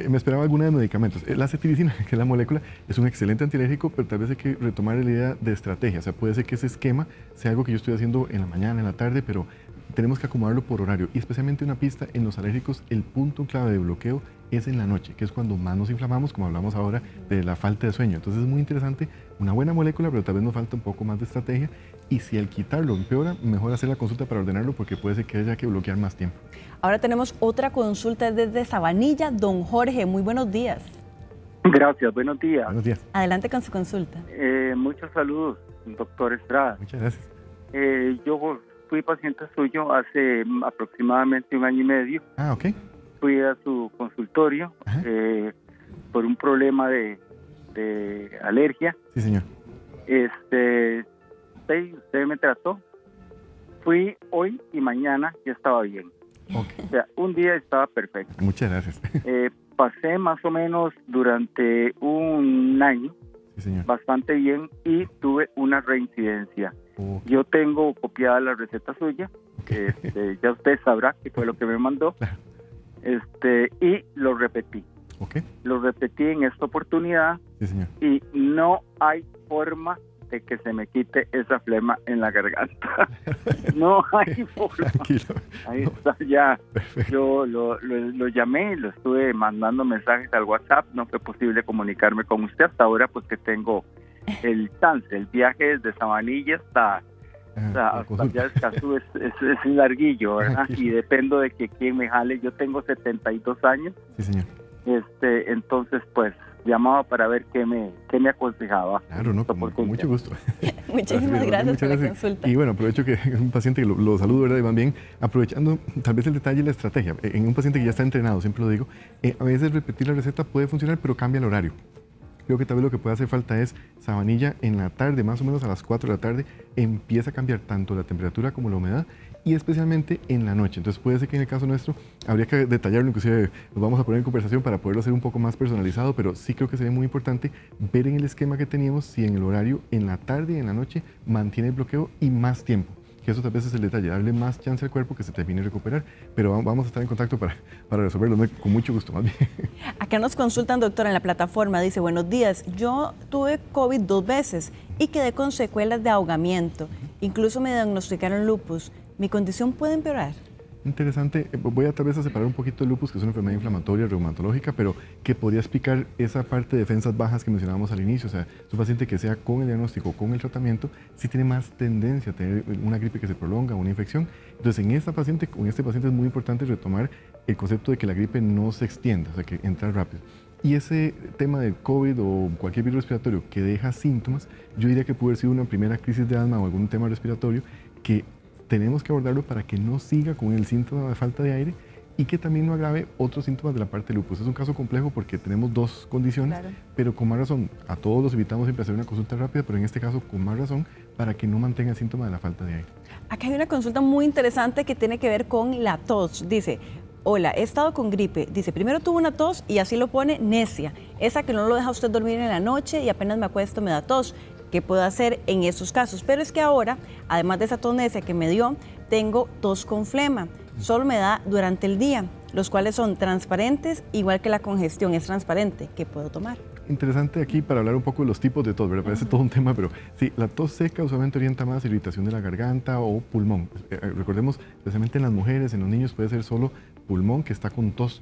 Me esperaba alguna de medicamentos. La cetiricina, que es la molécula, es un excelente antialérgico, pero tal vez hay que retomar la idea de estrategia. O sea, puede ser que ese esquema sea algo que yo estoy haciendo en la mañana, en la tarde, pero tenemos que acomodarlo por horario y especialmente una pista en los alérgicos, el punto clave de bloqueo es en la noche, que es cuando más nos inflamamos, como hablamos ahora de la falta de sueño. Entonces es muy interesante, una buena molécula, pero tal vez nos falta un poco más de estrategia y si al quitarlo empeora, mejor hacer la consulta para ordenarlo porque puede ser que haya que bloquear más tiempo. Ahora tenemos otra consulta desde Sabanilla, don Jorge, muy buenos días. Gracias, buenos días. Buenos días. Adelante con su consulta. Muchos saludos, doctor Estrada. Muchas gracias. Yo fui paciente suyo hace aproximadamente 1 año y medio. Ah, ok. Fui a su consultorio por un problema de alergia. Sí, señor. Usted me trató. Fui hoy y mañana ya estaba bien. Okay. O sea, un día estaba perfecto. Muchas gracias. Pasé más o menos durante 1 año, sí, señor, bastante bien y tuve una reincidencia. Okay. Yo tengo copiada la receta suya, okay. Ya usted sabrá qué fue lo que me mandó, claro. Y lo repetí. Okay. Lo repetí en esta oportunidad, sí, señor, y no hay forma de que se me quite esa flema en la garganta. No hay forma. Tranquilo. Ahí está ya. Perfecto. Yo lo llamé, lo estuve mandando mensajes al WhatsApp, no fue posible comunicarme con usted hasta ahora, pues que tengo el chance. El viaje desde Sabanilla hasta allá de Escazú es larguillo, ¿verdad? Y dependo de que quien me jale. Yo tengo 72 años. Sí, señor. Entonces, pues, llamaba para ver qué me aconsejaba. Claro, no, con mucho gusto. Muchísimas gracias por la consulta. Y bueno, aprovecho que es un paciente que lo saludo, ¿verdad? Y van bien, aprovechando tal vez el detalle y la estrategia. En un paciente que ya está entrenado, siempre lo digo, a veces repetir la receta puede funcionar, pero cambia el horario. Creo que tal vez lo que puede hacer falta es Sabanilla en la tarde, más o menos a las 4 de la tarde, empieza a cambiar tanto la temperatura como la humedad y especialmente en la noche. Entonces puede ser que en el caso nuestro habría que detallarlo, inclusive nos vamos a poner en conversación para poderlo hacer un poco más personalizado, pero sí creo que sería muy importante ver en el esquema que teníamos si en el horario, en la tarde y en la noche mantiene el bloqueo y más tiempo. Que eso tal vez es el detalle, darle más chance al cuerpo que se termine de recuperar, pero vamos a estar en contacto para resolverlo, ¿no? Con mucho gusto, más bien. Acá nos consultan, doctora, en la plataforma, dice, buenos días, yo tuve COVID 2 veces y quedé con secuelas de ahogamiento, incluso me diagnosticaron lupus, ¿mi condición puede empeorar? Interesante, voy a tal vez a separar un poquito el lupus, que es una enfermedad inflamatoria reumatológica, pero que podría explicar esa parte de defensas bajas que mencionábamos al inicio. O sea, es un paciente que sea con el diagnóstico o con el tratamiento, sí tiene más tendencia a tener una gripe que se prolonga, una infección. Entonces, con este paciente es muy importante retomar el concepto de que la gripe no se extienda, o sea, que entra rápido. Y ese tema del COVID o cualquier virus respiratorio que deja síntomas, yo diría que puede haber sido una primera crisis de asma o algún tema respiratorio que tenemos que abordarlo para que no siga con el síntoma de falta de aire y que también no agrave otros síntomas de la parte de lupus. Es un caso complejo porque tenemos 2 condiciones, claro, pero con más razón, a todos los invitamos siempre a hacer una consulta rápida, pero en este caso con más razón para que no mantenga el síntoma de la falta de aire. Acá hay una consulta muy interesante que tiene que ver con la tos. Dice, hola, he estado con gripe. Dice, primero tuve una tos y así lo pone necia. Esa que no lo deja usted dormir en la noche y apenas me acuesto me da tos. ¿Qué puedo hacer en esos casos? Pero es que ahora, además de esa tos necia que me dio, tengo tos con flema. Solo me da durante el día, los cuales son transparentes, igual que la congestión es transparente. ¿Qué puedo tomar? Interesante aquí para hablar un poco de los tipos de tos, ¿verdad? Parece todo un tema, pero sí, la tos seca usualmente orienta más irritación de la garganta o pulmón. Recordemos, especialmente en las mujeres, en los niños puede ser solo pulmón que está con tos,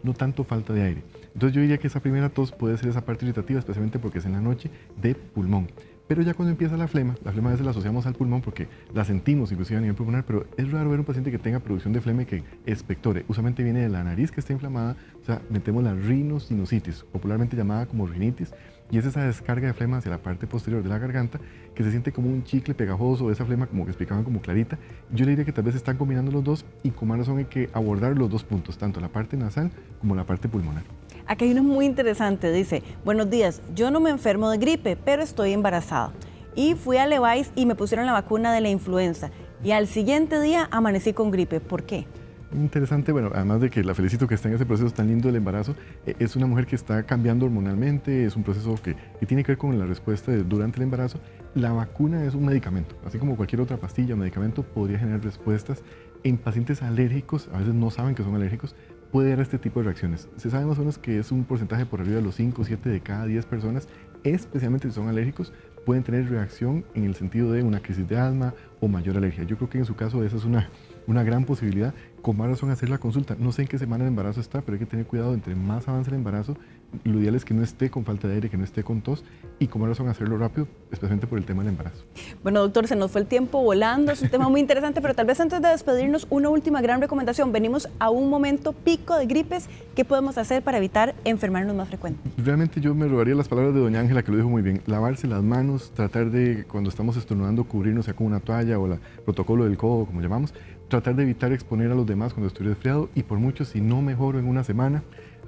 no tanto falta de aire. Entonces yo diría que esa primera tos puede ser esa parte irritativa, especialmente porque es en la noche de pulmón. Pero ya cuando empieza la flema a veces la asociamos al pulmón porque la sentimos inclusive a nivel pulmonar, pero es raro ver un paciente que tenga producción de flema y que expectore. Usualmente viene de la nariz que está inflamada, o sea, metemos la rinosinusitis, popularmente llamada como rinitis, y es esa descarga de flema hacia la parte posterior de la garganta que se siente como un chicle pegajoso, esa flema como que explicaban como clarita. Yo le diría que tal vez están combinando los dos y con más razón hay que abordar los 2 puntos, tanto la parte nasal como la parte pulmonar. Aquí hay uno muy interesante, dice, buenos días, yo no me enfermo de gripe, pero estoy embarazada. Y fui a Levi's y me pusieron la vacuna de la influenza. Y al siguiente día amanecí con gripe. ¿Por qué? Interesante, bueno, además de que la felicito que está en ese proceso tan lindo del embarazo, es una mujer que está cambiando hormonalmente, es un proceso que tiene que ver con la respuesta durante el embarazo. La vacuna es un medicamento, así como cualquier otra pastilla o medicamento podría generar respuestas en pacientes alérgicos, a veces no saben que son alérgicos, puede dar este tipo de reacciones. Se sabe más o menos que es un porcentaje por arriba de los 5 o 7 de cada 10 personas, especialmente si son alérgicos, pueden tener reacción en el sentido de una crisis de asma o mayor alergia. Yo creo que en su caso esa es una gran posibilidad. Con más razón hacer la consulta. No sé en qué semana el embarazo está, pero hay que tener cuidado. Entre más avance el embarazo, lo ideal es que no esté con falta de aire, que no esté con tos, y con más razón hacerlo rápido, especialmente por el tema del embarazo. Bueno, doctor, se nos fue el tiempo volando, es un tema muy interesante, pero tal vez antes de despedirnos, una última gran recomendación. Venimos a un momento pico de gripes. ¿Qué podemos hacer para evitar enfermarnos más frecuente? Realmente yo me robaría las palabras de doña Ángela, que lo dijo muy bien. Lavarse las manos, tratar de, cuando estamos estornudando, cubrirnos ya con una toalla o el protocolo del codo, como llamamos, tratar de evitar exponer a los demás cuando estoy resfriado, y por mucho, si no mejoro en una semana,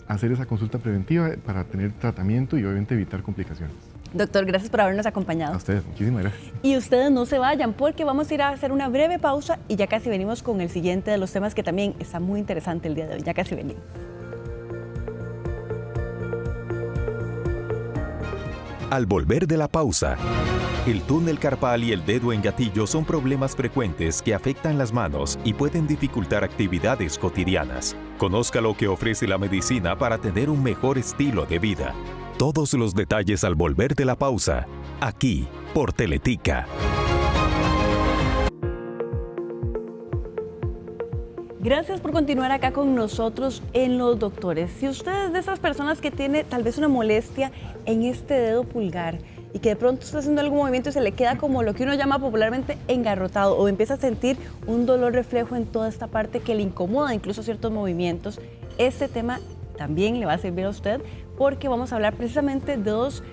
hacer esa consulta preventiva para tener tratamiento y obviamente evitar complicaciones. Doctor, gracias por habernos acompañado. A ustedes, muchísimas gracias. Y ustedes no se vayan, porque vamos a ir a hacer una breve pausa y ya casi venimos con el siguiente de los temas que también está muy interesante el día de hoy. Ya casi venimos. Al volver de la pausa, el túnel carpal y el dedo en gatillo son problemas frecuentes que afectan las manos y pueden dificultar actividades cotidianas. Conozca lo que ofrece la medicina para tener un mejor estilo de vida. Todos los detalles al volver de la pausa, aquí por Teletica. Gracias por continuar acá con nosotros en Los Doctores. Si usted es de esas personas que tiene tal vez una molestia en este dedo pulgar y que de pronto está haciendo algún movimiento y se le queda como lo que uno llama popularmente engarrotado, o empieza a sentir un dolor reflejo en toda esta parte que le incomoda incluso ciertos movimientos, este tema también le va a servir a usted, porque vamos a hablar precisamente de dos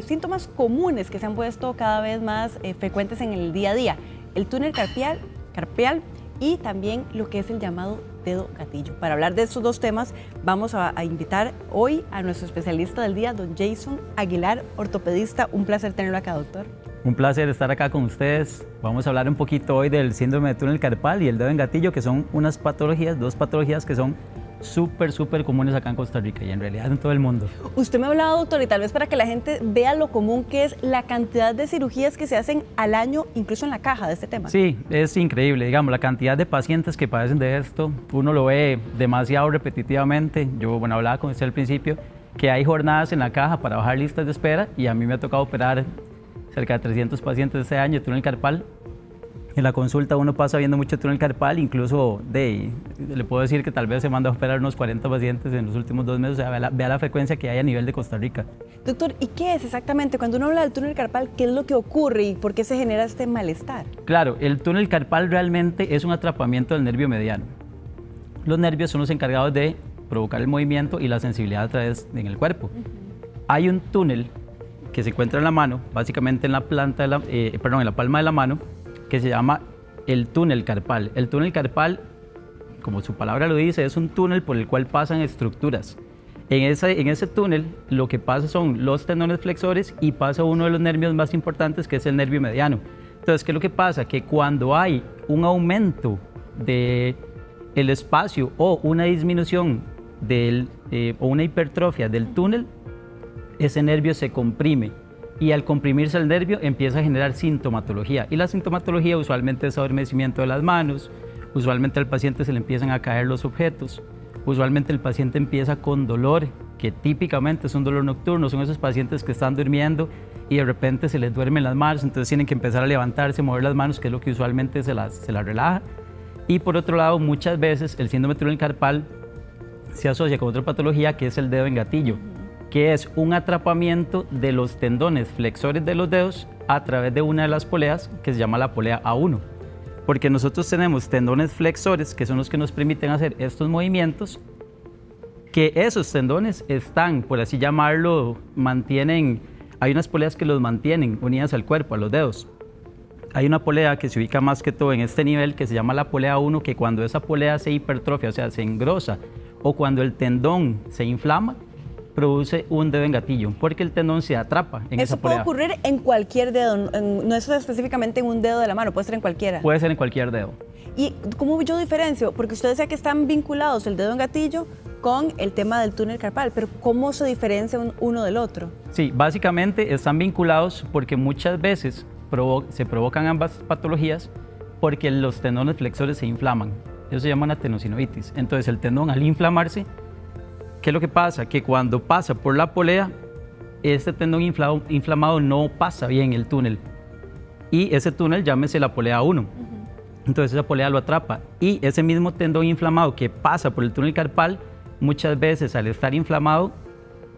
síntomas comunes que se han puesto cada vez más frecuentes en el día a día: el túnel carpial y también lo que es el llamado dedo gatillo. Para hablar de estos dos temas, vamos a invitar hoy a nuestro especialista del día, don Jason Aguilar, ortopedista. Un placer tenerlo acá, doctor. Un placer estar acá con ustedes. Vamos a hablar un poquito hoy del síndrome de túnel carpal y el dedo en gatillo, que son unas patologías, dos patologías que son súper comunes acá en Costa Rica y en realidad en todo el mundo. Usted me ha hablado, doctor, y tal vez para que la gente vea lo común que es la cantidad de cirugías que se hacen al año, incluso en la caja de este tema. Sí, es increíble, digamos, la cantidad de pacientes que padecen de esto, uno lo ve demasiado repetitivamente. Yo, hablaba con usted al principio, que hay jornadas en la caja para bajar listas de espera, y a mí me ha tocado operar cerca de 300 pacientes este año de túnel carpal. En la consulta uno pasa viendo mucho túnel carpal, incluso le puedo decir que tal vez se manda a operar unos 40 pacientes en los últimos 2 meses. O sea, vea la frecuencia que hay a nivel de Costa Rica. Doctor, ¿y qué es exactamente? Cuando uno habla del túnel carpal, ¿qué es lo que ocurre y por qué se genera este malestar? Claro, el túnel carpal realmente es un atrapamiento del nervio mediano. Los nervios son los encargados de provocar el movimiento y la sensibilidad a través en el cuerpo. Hay un túnel que se encuentra en la mano, básicamente en la en la palma de la mano, que se llama el túnel carpal. El túnel carpal, como su palabra lo dice, es un túnel por el cual pasan estructuras. En ese túnel lo que pasa son los tendones flexores y pasa uno de los nervios más importantes, que es el nervio mediano. Entonces, ¿qué es lo que pasa? Que cuando hay un aumento del espacio o una disminución o una hipertrofia del túnel, ese nervio se comprime. Y al comprimirse el nervio empieza a generar sintomatología. Y la sintomatología usualmente es adormecimiento de las manos, usualmente al paciente se le empiezan a caer los objetos, usualmente el paciente empieza con dolor, que típicamente es un dolor nocturno, son esos pacientes que están durmiendo y de repente se les duermen las manos, entonces tienen que empezar a levantarse, mover las manos, que es lo que usualmente se las relaja. Y por otro lado, muchas veces el síndrome de túnel carpal se asocia con otra patología, que es el dedo en gatillo, que es un atrapamiento de los tendones flexores de los dedos a través de una de las poleas, que se llama la polea A1. Porque nosotros tenemos tendones flexores, que son los que nos permiten hacer estos movimientos, que esos tendones están, por así llamarlo, hay unas poleas que los mantienen unidas al cuerpo, a los dedos. Hay una polea que se ubica más que todo en este nivel, que se llama la polea 1, que cuando esa polea se hipertrofia, o sea, se engrosa, o cuando el tendón se inflama, produce un dedo en gatillo, porque el tendón se atrapa en esa polea. Eso puede ocurrir en cualquier dedo, no es específicamente en un dedo de la mano, puede ser en cualquiera. Puede ser en cualquier dedo. ¿Y cómo yo diferencio? Porque usted decía que están vinculados el dedo en gatillo con el tema del túnel carpal, pero ¿cómo se diferencia uno del otro? Sí, básicamente están vinculados porque muchas veces se provocan ambas patologías porque los tendones flexores se inflaman. Eso se llama una tenosinovitis. Entonces el tendón, al inflamarse, ¿qué es lo que pasa? Que cuando pasa por la polea, este tendón inflamado no pasa bien el túnel. Y ese túnel, llámese la polea 1. Entonces esa polea lo atrapa. Y ese mismo tendón inflamado que pasa por el túnel carpal, muchas veces al estar inflamado,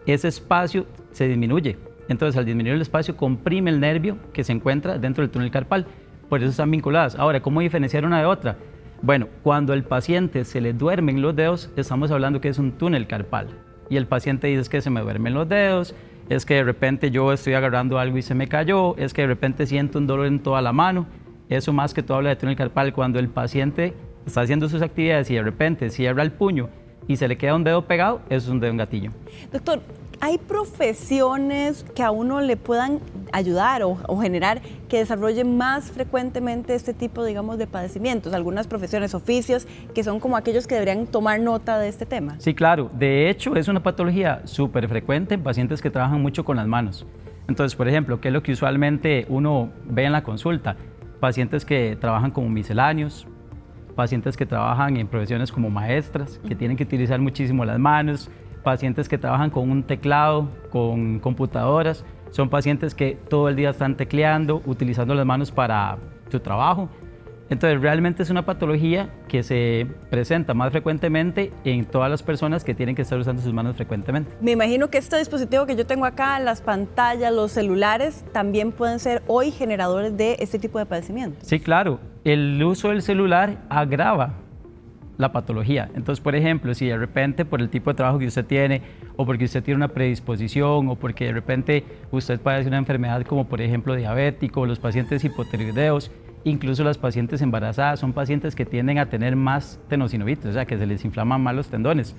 ese espacio se disminuye. Entonces al disminuir el espacio, comprime el nervio que se encuentra dentro del túnel carpal. Por eso están vinculadas. Ahora, ¿cómo diferenciar una de otra? Bueno, cuando al paciente se le duermen los dedos, estamos hablando que es un túnel carpal. Y el paciente dice, es que se me duermen los dedos, es que de repente yo estoy agarrando algo y se me cayó, es que de repente siento un dolor en toda la mano. Eso más que todo habla de túnel carpal. Cuando el paciente está haciendo sus actividades y de repente cierra el puño y se le queda un dedo pegado, eso es un dedo en gatillo. Doctor, ¿hay profesiones que a uno le puedan ayudar o generar que desarrolle más frecuentemente este tipo, digamos, de padecimientos? Algunas profesiones, oficios, que son como aquellos que deberían tomar nota de este tema. Sí, claro. De hecho, es una patología súper frecuente en pacientes que trabajan mucho con las manos. Entonces, por ejemplo, ¿qué es lo que usualmente uno ve en la consulta? Pacientes que trabajan como misceláneos, pacientes que trabajan en profesiones como maestras, que tienen que utilizar muchísimo las manos, pacientes que trabajan con un teclado, con computadoras, son pacientes que todo el día están tecleando, utilizando las manos para su trabajo. Entonces realmente es una patología que se presenta más frecuentemente en todas las personas que tienen que estar usando sus manos frecuentemente. Me imagino que este dispositivo que yo tengo acá, las pantallas, los celulares, también pueden ser hoy generadores de este tipo de padecimientos. Sí, claro. El uso del celular agrava la patología. Entonces, por ejemplo, si de repente por el tipo de trabajo que usted tiene o porque usted tiene una predisposición o porque de repente usted padece una enfermedad como por ejemplo diabético, los pacientes hipotiroideos, incluso las pacientes embarazadas son pacientes que tienden a tener más tenosinovitis, o sea, que se les inflaman más los tendones.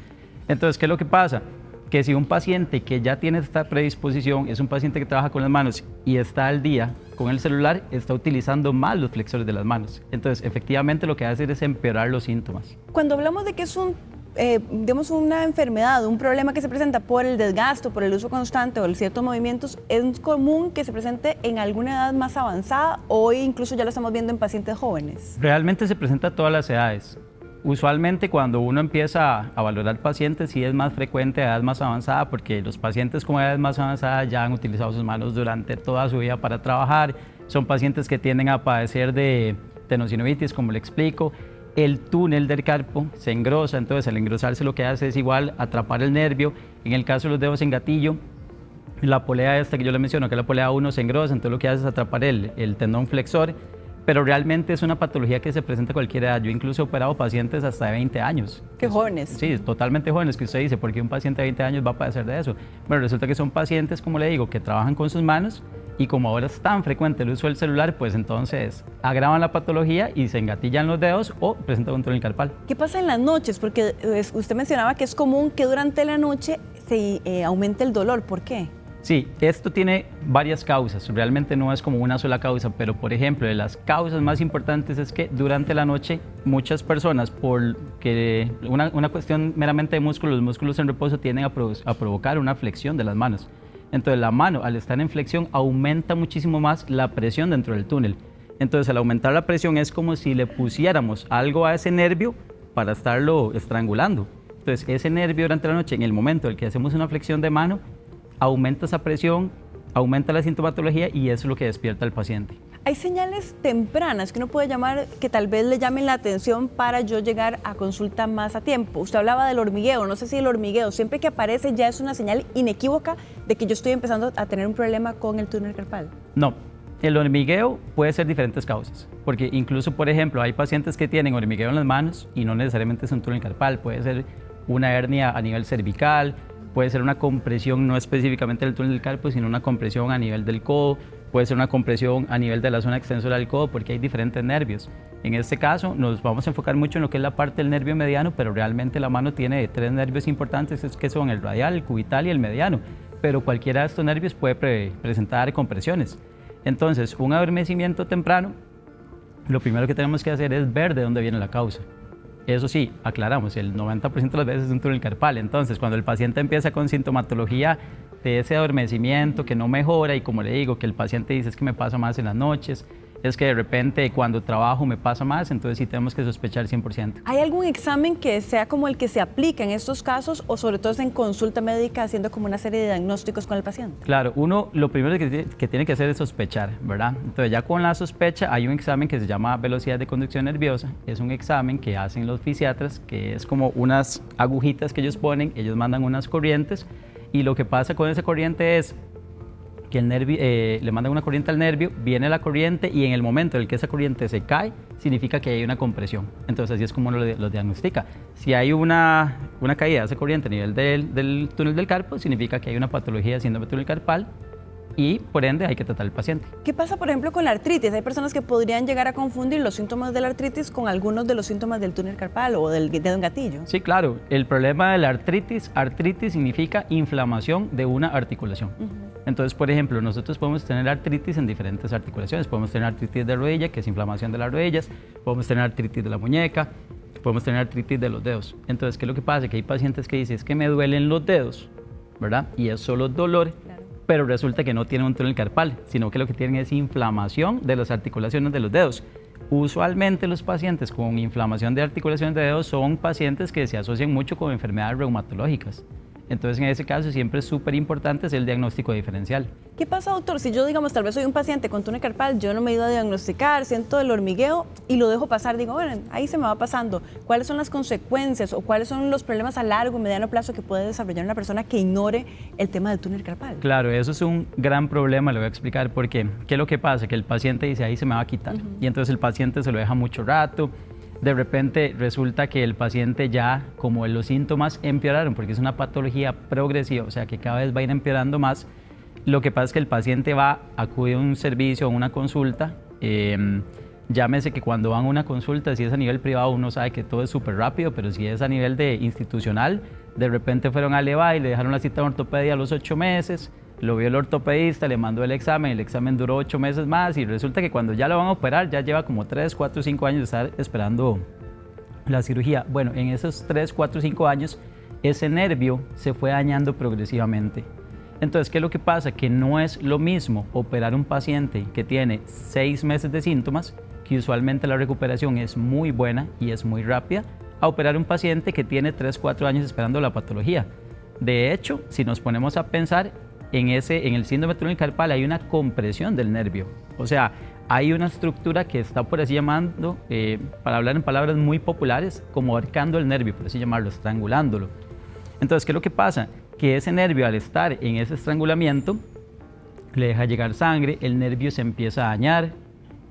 Entonces, ¿qué es lo que pasa? Que si un paciente que ya tiene esta predisposición es un paciente que trabaja con las manos y está al día con el celular, está utilizando más los flexores de las manos. Entonces, efectivamente, lo que hace es empeorar los síntomas. Cuando hablamos de que es digamos, una enfermedad, un problema que se presenta por el desgaste, por el uso constante o ciertos movimientos, ¿es común que se presente en alguna edad más avanzada o hoy incluso ya lo estamos viendo en pacientes jóvenes? Realmente se presenta a todas las edades. Usualmente cuando uno empieza a valorar pacientes sí es más frecuente a edad más avanzada porque los pacientes con edad más avanzada ya han utilizado sus manos durante toda su vida para trabajar, son pacientes que tienden a padecer de tenosinovitis, como le explico. El túnel del carpo se engrosa, entonces al engrosarse lo que hace es igual atrapar el nervio. En el caso de los dedos en gatillo, la polea esta que yo le menciono, que es la polea 1, se engrosa, entonces lo que hace es atrapar el tendón flexor, pero realmente es una patología que se presenta a cualquier edad. Yo incluso he operado pacientes hasta de 20 años. ¿Qué jóvenes? Sí, totalmente jóvenes, que usted dice, ¿por qué un paciente de 20 años va a padecer de eso? Bueno, resulta que son pacientes, como le digo, que trabajan con sus manos y como ahora es tan frecuente el uso del celular, pues entonces agravan la patología y se engatillan los dedos o presentan un túnel carpal. ¿Qué pasa en las noches? Porque usted mencionaba que es común que durante la noche se aumente el dolor. ¿Por qué? Sí, esto tiene varias causas, realmente no es como una sola causa, pero por ejemplo, de las causas más importantes es que durante la noche muchas personas, por que una cuestión meramente de músculos, los músculos en reposo tienden a provocar una flexión de las manos. Entonces la mano, al estar en flexión, aumenta muchísimo más la presión dentro del túnel. Entonces al aumentar la presión es como si le pusiéramos algo a ese nervio para estarlo estrangulando. Entonces ese nervio durante la noche, en el momento en el que hacemos una flexión de mano, aumenta esa presión, aumenta la sintomatología y eso es lo que despierta al paciente. ¿Hay señales tempranas que uno puede llamar que tal vez le llamen la atención para yo llegar a consulta más a tiempo? Usted hablaba del hormigueo, no sé si el hormigueo siempre que aparece ya es una señal inequívoca de que yo estoy empezando a tener un problema con el túnel carpal. No, el hormigueo puede ser diferentes causas, porque incluso, por ejemplo, hay pacientes que tienen hormigueo en las manos y no necesariamente es un túnel carpal, puede ser una hernia a nivel cervical, puede ser una compresión no específicamente del túnel del carpo, sino una compresión a nivel del codo, puede ser una compresión a nivel de la zona extensora del codo, porque hay diferentes nervios. En este caso nos vamos a enfocar mucho en lo que es la parte del nervio mediano, pero realmente la mano tiene 3 nervios importantes, que son el radial, el cubital y el mediano, pero cualquiera de estos nervios puede presentar compresiones. Entonces, un adormecimiento temprano, lo primero que tenemos que hacer es ver de dónde viene la causa. Eso sí, aclaramos, el 90% de las veces es un túnel carpal. Entonces, cuando el paciente empieza con sintomatología de ese adormecimiento que no mejora y como le digo, que el paciente dice es que me pasa más en las noches, es que de repente cuando trabajo me pasa más, entonces sí tenemos que sospechar 100%. ¿Hay algún examen que sea como el que se aplica en estos casos o sobre todo en consulta médica haciendo como una serie de diagnósticos con el paciente? Claro, uno lo primero que tiene que hacer es sospechar, ¿verdad? Entonces ya con la sospecha hay un examen que se llama velocidad de conducción nerviosa. Es un examen que hacen los fisiatras, que es como unas agujitas que ellos ponen, ellos mandan unas corrientes y lo que pasa con esa corriente es que el nervio, le mandan una corriente al nervio, viene la corriente y en el momento en el que esa corriente se cae, significa que hay una compresión. Entonces así es como lo diagnostica. Si hay una caída de esa corriente a nivel del túnel del carpo, significa que hay una patología de síndrome túnel carpal y por ende hay que tratar al paciente. ¿Qué pasa, por ejemplo, con la artritis? Hay personas que podrían llegar a confundir los síntomas de la artritis con algunos de los síntomas del túnel carpal o del dedo en gatillo. Sí, claro. El problema de la artritis significa inflamación de una articulación. Entonces, por ejemplo, nosotros podemos tener artritis en diferentes articulaciones. Podemos tener artritis de rodilla, que es inflamación de las rodillas. Podemos tener artritis de la muñeca. Podemos tener artritis de los dedos. Entonces, ¿qué es lo que pasa? Que hay pacientes que dicen, es que me duelen los dedos, ¿verdad? Y es solo dolor. Pero resulta que no tienen un túnel carpal, sino que lo que tienen es inflamación de las articulaciones de los dedos. Usualmente los pacientes con inflamación de articulaciones de dedos son pacientes que se asocian mucho con enfermedades reumatológicas. Entonces, en ese caso, siempre es súper importante el diagnóstico diferencial. ¿Qué pasa, doctor? Si yo, digamos, tal vez soy un paciente con túnel carpal, yo no me he ido a diagnosticar, siento el hormigueo y lo dejo pasar, digo, bueno, ahí se me va pasando. ¿Cuáles son las consecuencias o cuáles son los problemas a largo y mediano plazo que puede desarrollar una persona que ignore el tema del túnel carpal? Claro, eso es un gran problema, le voy a explicar por qué. ¿Qué es lo que pasa? Que el paciente dice, ahí se me va a quitar. Y entonces el paciente se lo deja mucho rato. De repente resulta que el paciente ya, como los síntomas empeoraron, porque es una patología progresiva, o sea que cada vez va a ir empeorando más, lo que pasa es que el paciente acude a un servicio, a una consulta, llámese que cuando van a una consulta, si es a nivel privado, uno sabe que todo es súper rápido, pero si es a nivel institucional, de repente fueron a LEVA y le dejaron la cita en ortopedia a los 8 meses, lo vio el ortopedista, le mandó el examen duró 8 meses más y resulta que cuando ya lo van a operar ya lleva como 3, 4, 5 años de estar esperando la cirugía. Bueno, en esos 3, 4, 5 años ese nervio se fue dañando progresivamente. Entonces, ¿qué es lo que pasa? Que no es lo mismo operar un paciente que tiene 6 meses de síntomas, que usualmente la recuperación es muy buena y es muy rápida, a operar un paciente que tiene 3, 4 años esperando la patología. De hecho, si nos ponemos a pensar, en el síndrome túnel carpal hay una compresión del nervio. O sea, hay una estructura que está por así llamando, para hablar en palabras muy populares, como ahorcando el nervio, por así llamarlo, estrangulándolo. Entonces, ¿qué es lo que pasa? Que ese nervio, al estar en ese estrangulamiento, le deja llegar sangre, el nervio se empieza a dañar,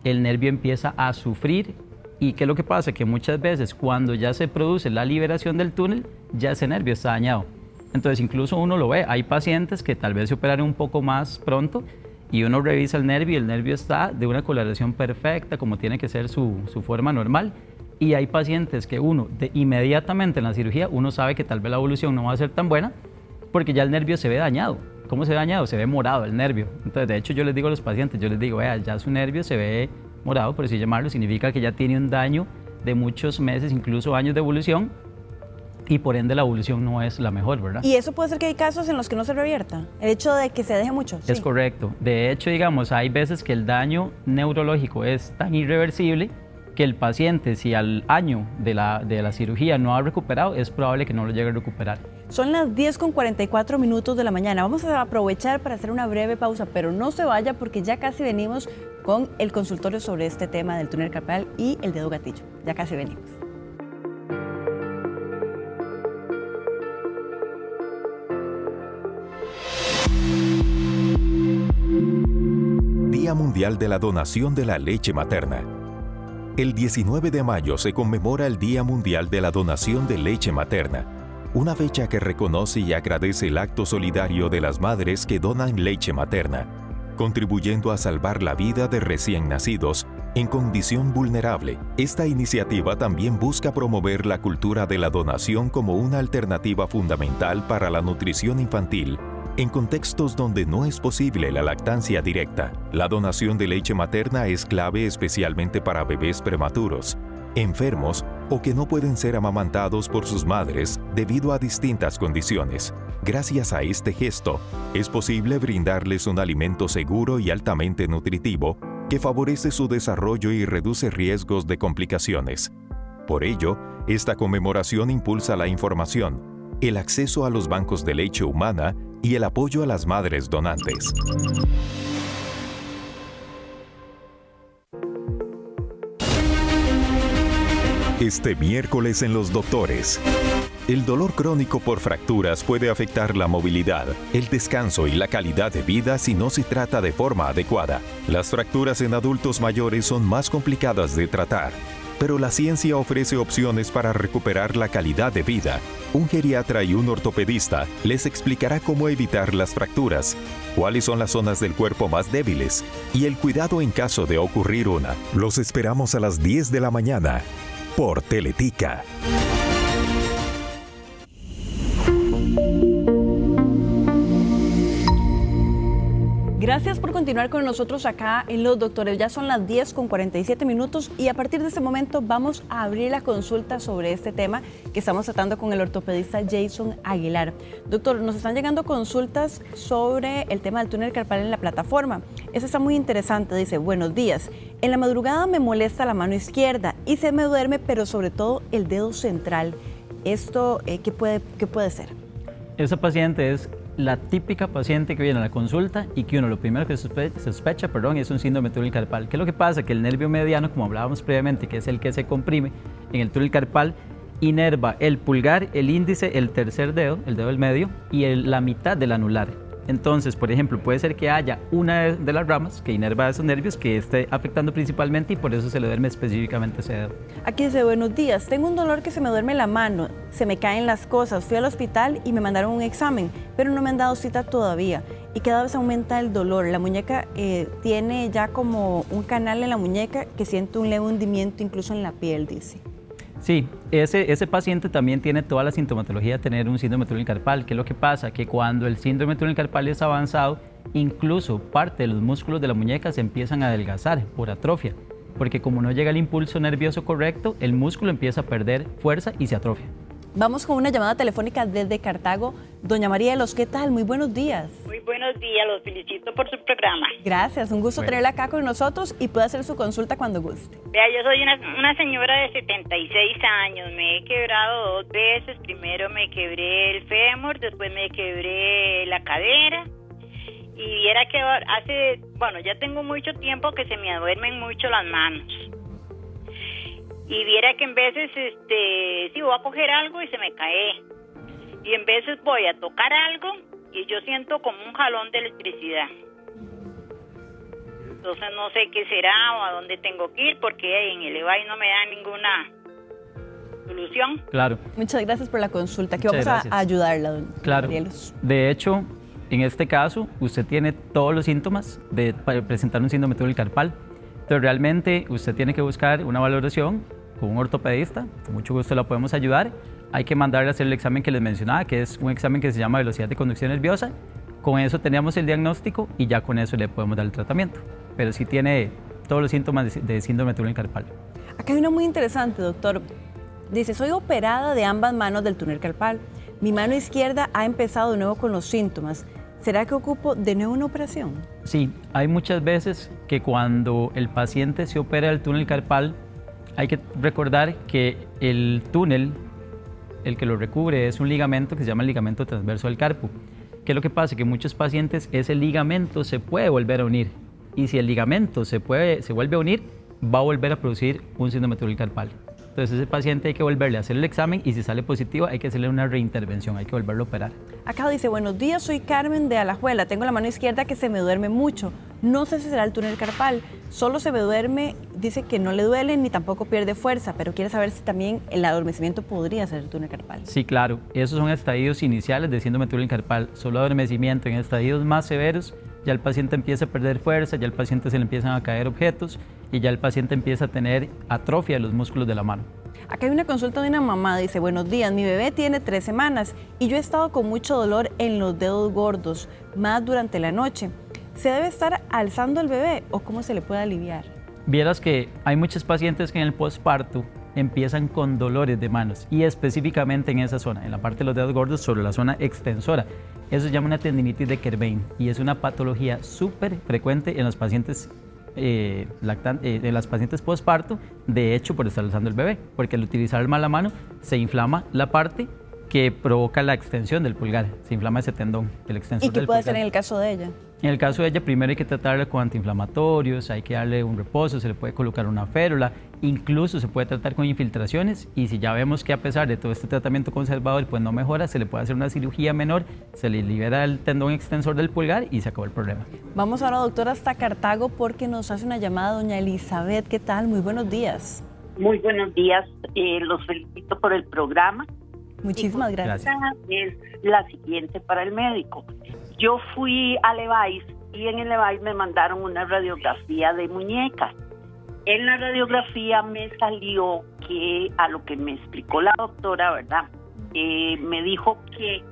el nervio empieza a sufrir. ¿Y qué es lo que pasa? Que muchas veces cuando ya se produce la liberación del túnel, ya ese nervio está dañado. Entonces incluso uno lo ve, hay pacientes que tal vez se operaron un poco más pronto y uno revisa el nervio y el nervio está de una coloración perfecta como tiene que ser su forma normal. Y hay pacientes que inmediatamente en la cirugía uno sabe que tal vez la evolución no va a ser tan buena porque ya el nervio se ve dañado. ¿Cómo se ve dañado? Se ve morado el nervio. Entonces de hecho yo les digo a los pacientes, vea, ya su nervio se ve morado, por así llamarlo, significa que ya tiene un daño de muchos meses, incluso años de evolución. Y por ende la evolución no es la mejor, ¿verdad? Y eso puede ser que hay casos en los que no se revierta, el hecho de que se deje mucho. Es sí. Correcto. De hecho, digamos, hay veces que el daño neurológico es tan irreversible que el paciente, si al año de la cirugía no ha recuperado, es probable que no lo llegue a recuperar. Son las 10:44 de la mañana. Vamos a aprovechar para hacer una breve pausa, pero no se vaya porque ya casi venimos con el consultorio sobre este tema del túnel carpal y el dedo gatillo. Ya casi venimos. Día Mundial de la Donación de la Leche Materna. El 19 de mayo se conmemora el Día Mundial de la Donación de Leche Materna, una fecha que reconoce y agradece el acto solidario de las madres que donan leche materna, contribuyendo a salvar la vida de recién nacidos en condición vulnerable. Esta iniciativa también busca promover la cultura de la donación como una alternativa fundamental para la nutrición infantil en contextos donde no es posible la lactancia directa. La donación de leche materna es clave especialmente para bebés prematuros, enfermos o que no pueden ser amamantados por sus madres debido a distintas condiciones. Gracias a este gesto, es posible brindarles un alimento seguro y altamente nutritivo que favorece su desarrollo y reduce riesgos de complicaciones. Por ello, esta conmemoración impulsa la información, el acceso a los bancos de leche humana y el apoyo a las madres donantes. Este miércoles en Los Doctores. El dolor crónico por fracturas puede afectar la movilidad, el descanso y la calidad de vida si no se trata de forma adecuada. Las fracturas en adultos mayores son más complicadas de tratar, pero la ciencia ofrece opciones para recuperar la calidad de vida. Un geriatra y un ortopedista les explicará cómo evitar las fracturas, cuáles son las zonas del cuerpo más débiles y el cuidado en caso de ocurrir una. Los esperamos a las 10 de la mañana por Teletica. Gracias por continuar con nosotros acá en Los Doctores. Ya son las 10:47 y a partir de este momento vamos a abrir la consulta sobre este tema que estamos tratando con el ortopedista Jason Aguilar. Doctor, nos están llegando consultas sobre el tema del túnel carpal en la plataforma. Eso está muy interesante. Dice, buenos días. En la madrugada me molesta la mano izquierda y se me duerme, pero sobre todo el dedo central. ¿Esto qué puede ser? Esa paciente es la típica paciente que viene a la consulta y que uno lo primero que sospecha es un síndrome del túnel carpal. ¿Qué es lo que pasa? Que el nervio mediano, como hablábamos previamente, que es el que se comprime en el túnel carpal, inerva el pulgar, el índice, el tercer dedo, el dedo del medio y la mitad del anular. Entonces, por ejemplo, puede ser que haya una de las ramas que inerva esos nervios que esté afectando principalmente y por eso se le duerme específicamente ese dedo. Aquí dice, buenos días, tengo un dolor que se me duerme la mano, se me caen las cosas, fui al hospital y me mandaron un examen, pero no me han dado cita todavía y cada vez aumenta el dolor. La muñeca tiene ya como un canal en la muñeca que siento un leve hundimiento incluso en la piel, dice. Sí, ese paciente también tiene toda la sintomatología de tener un síndrome del túnel carpal. ¿Qué es lo que pasa? Que cuando el síndrome del túnel carpal es avanzado, incluso parte de los músculos de la muñeca se empiezan a adelgazar por atrofia, porque como no llega el impulso nervioso correcto, el músculo empieza a perder fuerza y se atrofia. Vamos con una llamada telefónica desde Cartago. Doña María de los, ¿qué tal? Muy buenos días. Muy buenos días, los felicito por su programa. Gracias, un gusto tenerla acá con nosotros y puede hacer su consulta cuando guste. Vea, yo soy una señora de 76 años, me he quebrado 2 veces, primero me quebré el fémur, después me quebré la cadera y viera que ya tengo mucho tiempo que se me duermen mucho las manos. Y viera que en veces, sí, voy a coger algo y se me cae. Y en veces voy a tocar algo y yo siento como un jalón de electricidad. Entonces no sé qué será o a dónde tengo que ir porque en el EVAI no me da ninguna solución. Claro. Muchas gracias por la consulta. Aquí vamos a ayudarla, doña Marielos. De hecho, en este caso, usted tiene todos los síntomas para presentar un síndrome del túnel carpal. Entonces realmente usted tiene que buscar una valoración con un ortopedista, con mucho gusto la podemos ayudar. Hay que mandarle a hacer el examen que les mencionaba, que es un examen que se llama velocidad de conducción nerviosa. Con eso tenemos el diagnóstico y ya con eso le podemos dar el tratamiento. Pero sí tiene todos los síntomas de síndrome del túnel carpal. Acá hay una muy interesante, doctor. Dice, soy operada de ambas manos del túnel carpal. Mi mano izquierda ha empezado de nuevo con los síntomas. ¿Será que ocupo de nuevo una operación? Sí, hay muchas veces que cuando el paciente se opera del túnel carpal, hay que recordar que el túnel, el que lo recubre, es un ligamento que se llama el ligamento transverso del carpo. ¿Qué es lo que pasa? Que muchos pacientes ese ligamento se puede volver a unir. Y si el ligamento se vuelve a unir, va a volver a producir un síndrome del túnel carpal. Entonces ese paciente hay que volverle a hacer el examen y si sale positivo hay que hacerle una reintervención, hay que volverlo a operar. Acá dice, buenos días, soy Carmen de Alajuela, tengo la mano izquierda que se me duerme mucho, no sé si será el túnel carpal, solo se me duerme, dice que no le duele ni tampoco pierde fuerza, pero quiere saber si también el adormecimiento podría ser el túnel carpal. Sí, claro, esos son estadios iniciales de síndrome del túnel carpal, solo adormecimiento. En estadios más severos ya el paciente empieza a perder fuerza, ya el paciente se le empiezan a caer objetos y ya el paciente empieza a tener atrofia de los músculos de la mano. Acá hay una consulta de una mamá, dice, buenos días, mi bebé tiene 3 semanas y yo he estado con mucho dolor en los dedos gordos, más durante la noche. ¿Se debe estar alzando el bebé o cómo se le puede aliviar? Vieras que hay muchos pacientes que en el posparto empiezan con dolores de manos y específicamente en esa zona, en la parte de los dedos gordos, sobre la zona extensora. Eso se llama una tendinitis de Kerbein y es una patología súper frecuente en los pacientes de las pacientes postparto, de hecho por estar usando el bebé, porque al utilizar mal la mano se inflama la parte que provoca la extensión del pulgar, se inflama ese tendón, el extensor ¿Y qué del puede pulgar. hacer en el caso de ella? En el caso de ella, primero hay que tratarla con antiinflamatorios, hay que darle un reposo, se le puede colocar una férula, incluso se puede tratar con infiltraciones, y si ya vemos que a pesar de todo este tratamiento conservador pues no mejora, se le puede hacer una cirugía menor, se le libera el tendón extensor del pulgar y se acabó el problema. Vamos ahora, doctora, hasta Cartago porque nos hace una llamada doña Elizabeth. ¿Qué tal? Muy buenos días. Muy buenos días, los felicito por el programa. Muchísimas gracias. Es la siguiente para el médico. Yo fui a Levi's y en el Levi's me mandaron una radiografía de muñecas. En la radiografía me salió que, a lo que me explicó la doctora, ¿verdad? Me dijo que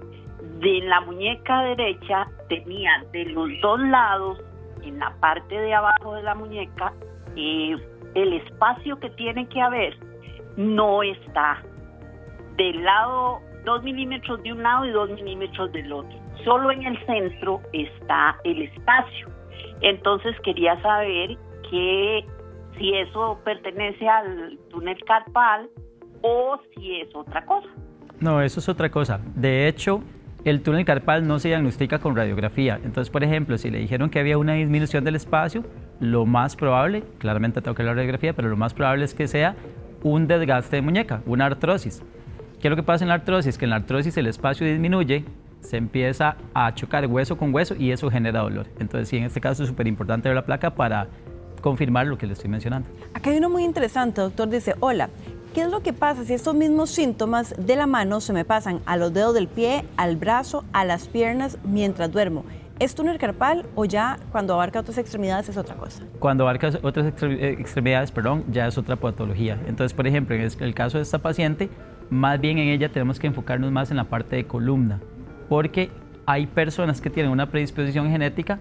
de la muñeca derecha tenía de los dos lados, en la parte de abajo de la muñeca, el espacio que tiene que haber no está del lado 2 milímetros de un lado y 2 milímetros del otro. Solo en el centro está el espacio. Entonces quería saber que si eso pertenece al túnel carpal o si es otra cosa. No, eso es otra cosa. De hecho, el túnel carpal no se diagnostica con radiografía. Entonces, por ejemplo, si le dijeron que había una disminución del espacio, lo más probable, claramente tengo que ver la radiografía, pero lo más probable es que sea un desgaste de muñeca, una artrosis. ¿Qué es lo que pasa en la artrosis? Que en la artrosis el espacio disminuye, se empieza a chocar hueso con hueso y eso genera dolor. Entonces, sí, en este caso es súper importante ver la placa para confirmar lo que le estoy mencionando. Acá hay uno muy interesante, doctor. Dice, hola, ¿qué es lo que pasa si estos mismos síntomas de la mano se me pasan a los dedos del pie, al brazo, a las piernas mientras duermo? ¿Es túnel carpal o ya cuando abarca otras extremidades es otra cosa? Cuando abarca otras extremidades, ya es otra patología. Entonces, por ejemplo, en el caso de esta paciente, más bien en ella tenemos que enfocarnos más en la parte de columna, porque hay personas que tienen una predisposición genética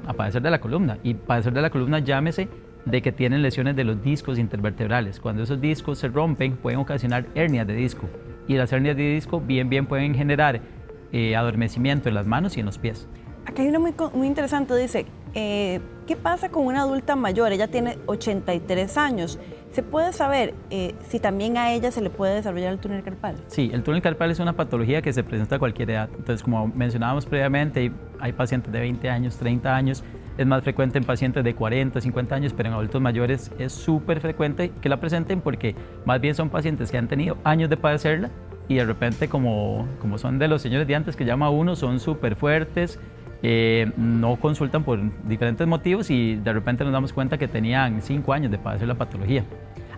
a padecer de la columna, y padecer de la columna llámese de que tienen lesiones de los discos intervertebrales. Cuando esos discos se rompen pueden ocasionar hernias de disco, y las hernias de disco bien pueden generar adormecimiento en las manos y en los pies. Acá hay una muy interesante, dice, ¿qué pasa con una adulta mayor? Ella tiene 83 años. ¿Se puede saber si también a ella se le puede desarrollar el túnel carpal? Sí, el túnel carpal es una patología que se presenta a cualquier edad. Entonces, como mencionábamos previamente, hay pacientes de 20 años, 30 años, es más frecuente en pacientes de 40, 50 años, pero en adultos mayores es súper frecuente que la presenten porque más bien son pacientes que han tenido años de padecerla y de repente, como son de los señores de antes que llama uno, son súper fuertes, no consultan por diferentes motivos y de repente nos damos cuenta que tenían 5 años de padecer la patología.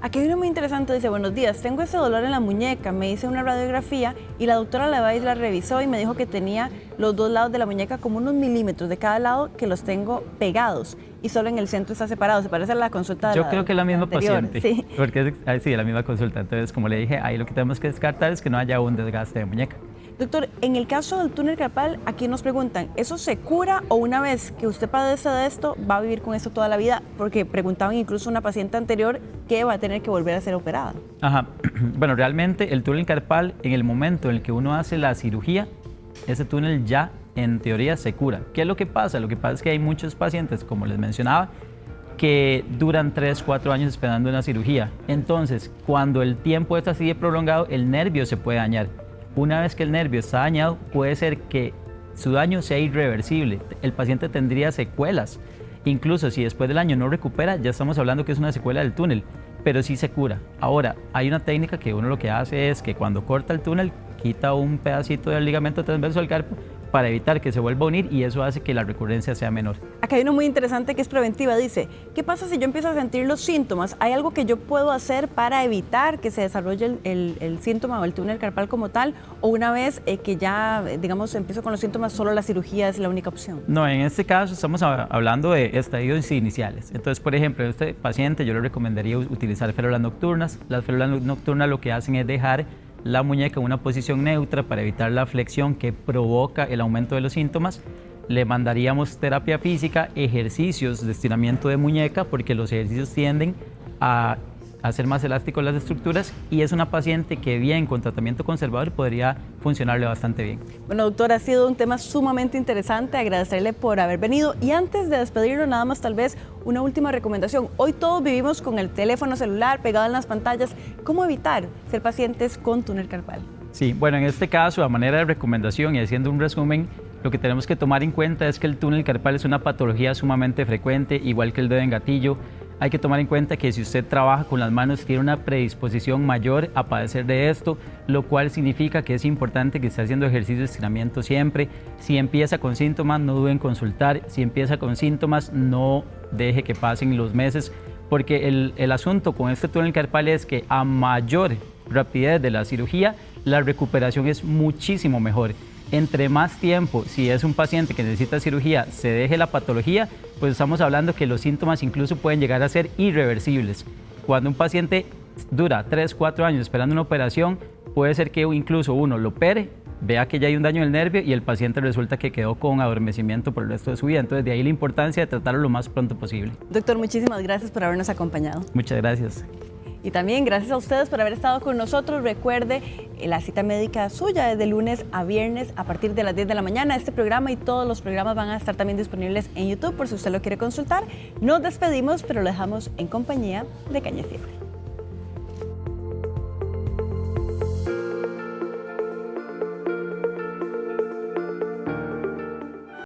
Aquí hay uno muy interesante, dice, buenos días, tengo ese dolor en la muñeca, me hice una radiografía y la doctora Levi's la revisó y me dijo que tenía los dos lados de la muñeca como unos milímetros de cada lado que los tengo pegados y solo en el centro está separado, se parece a la consulta de Yo creo que es la misma anterior, paciente, sí. porque es la misma consulta, entonces como le dije, ahí lo que tenemos que descartar es que no haya un desgaste de muñeca. Doctor, en el caso del túnel carpal, aquí nos preguntan, ¿eso se cura o una vez que usted padece de esto, va a vivir con eso toda la vida? Porque preguntaban incluso una paciente anterior que va a tener que volver a ser operada. Ajá, bueno, realmente el túnel carpal, en el momento en el que uno hace la cirugía, ese túnel ya en teoría se cura. ¿Qué es lo que pasa? Lo que pasa es que hay muchos pacientes, como les mencionaba, que duran 3, 4 años esperando una cirugía. Entonces, cuando el tiempo está así de prolongado, el nervio se puede dañar. Una vez que el nervio está dañado, puede ser que su daño sea irreversible. El paciente tendría secuelas. Incluso si después del año no recupera, ya estamos hablando que es una secuela del túnel, pero sí se cura. Ahora, hay una técnica que uno lo que hace es que cuando corta el túnel, quita un pedacito del ligamento transverso del carpo para evitar que se vuelva a unir y eso hace que la recurrencia sea menor. Acá hay uno muy interesante que es preventiva. Dice, ¿qué pasa si yo empiezo a sentir los síntomas? ¿Hay algo que yo puedo hacer para evitar que se desarrolle el síntoma o el túnel carpal como tal? ¿O una vez que ya, digamos, empiezo con los síntomas, solo la cirugía es la única opción? No, en este caso estamos hablando de estadios iniciales. Entonces, por ejemplo, a este paciente yo le recomendaría utilizar férulas nocturnas. Las férulas nocturnas lo que hacen es dejar la muñeca en una posición neutra para evitar la flexión que provoca el aumento de los síntomas. Le mandaríamos terapia física, ejercicios de estiramiento de muñeca, porque los ejercicios tienden a hacer más elásticos las estructuras y es una paciente que bien con tratamiento conservador podría funcionarle bastante bien. Bueno, doctor, ha sido un tema sumamente interesante, agradecerle por haber venido y antes de despedirlo, nada más tal vez una última recomendación. Hoy todos vivimos con el teléfono celular pegado en las pantallas. ¿Cómo evitar ser pacientes con túnel carpal? Sí, bueno, en este caso, a manera de recomendación y haciendo un resumen, lo que tenemos que tomar en cuenta es que el túnel carpal es una patología sumamente frecuente, igual que el dedo en gatillo. Hay que tomar en cuenta que si usted trabaja con las manos tiene una predisposición mayor a padecer de esto, lo cual significa que es importante que esté haciendo ejercicio de estiramiento siempre. Si empieza con síntomas, no duden en consultar. Si empieza con síntomas, no deje que pasen los meses, porque el asunto con este túnel carpal es que a mayor rapidez de la cirugía, la recuperación es muchísimo mejor. Entre más tiempo, si es un paciente que necesita cirugía, se deje la patología, pues estamos hablando que los síntomas incluso pueden llegar a ser irreversibles. Cuando un paciente dura 3, 4 años esperando una operación, puede ser que incluso uno lo opere, vea que ya hay un daño en el nervio y el paciente resulta que quedó con adormecimiento por el resto de su vida. Entonces, de ahí la importancia de tratarlo lo más pronto posible. Doctor, muchísimas gracias por habernos acompañado. Muchas gracias. Y también gracias a ustedes por haber estado con nosotros. Recuerde, la cita médica suya es de lunes a viernes a partir de las 10 de la mañana. Este programa y todos los programas van a estar también disponibles en YouTube por si usted lo quiere consultar. Nos despedimos, pero lo dejamos en compañía de Caña Siempre.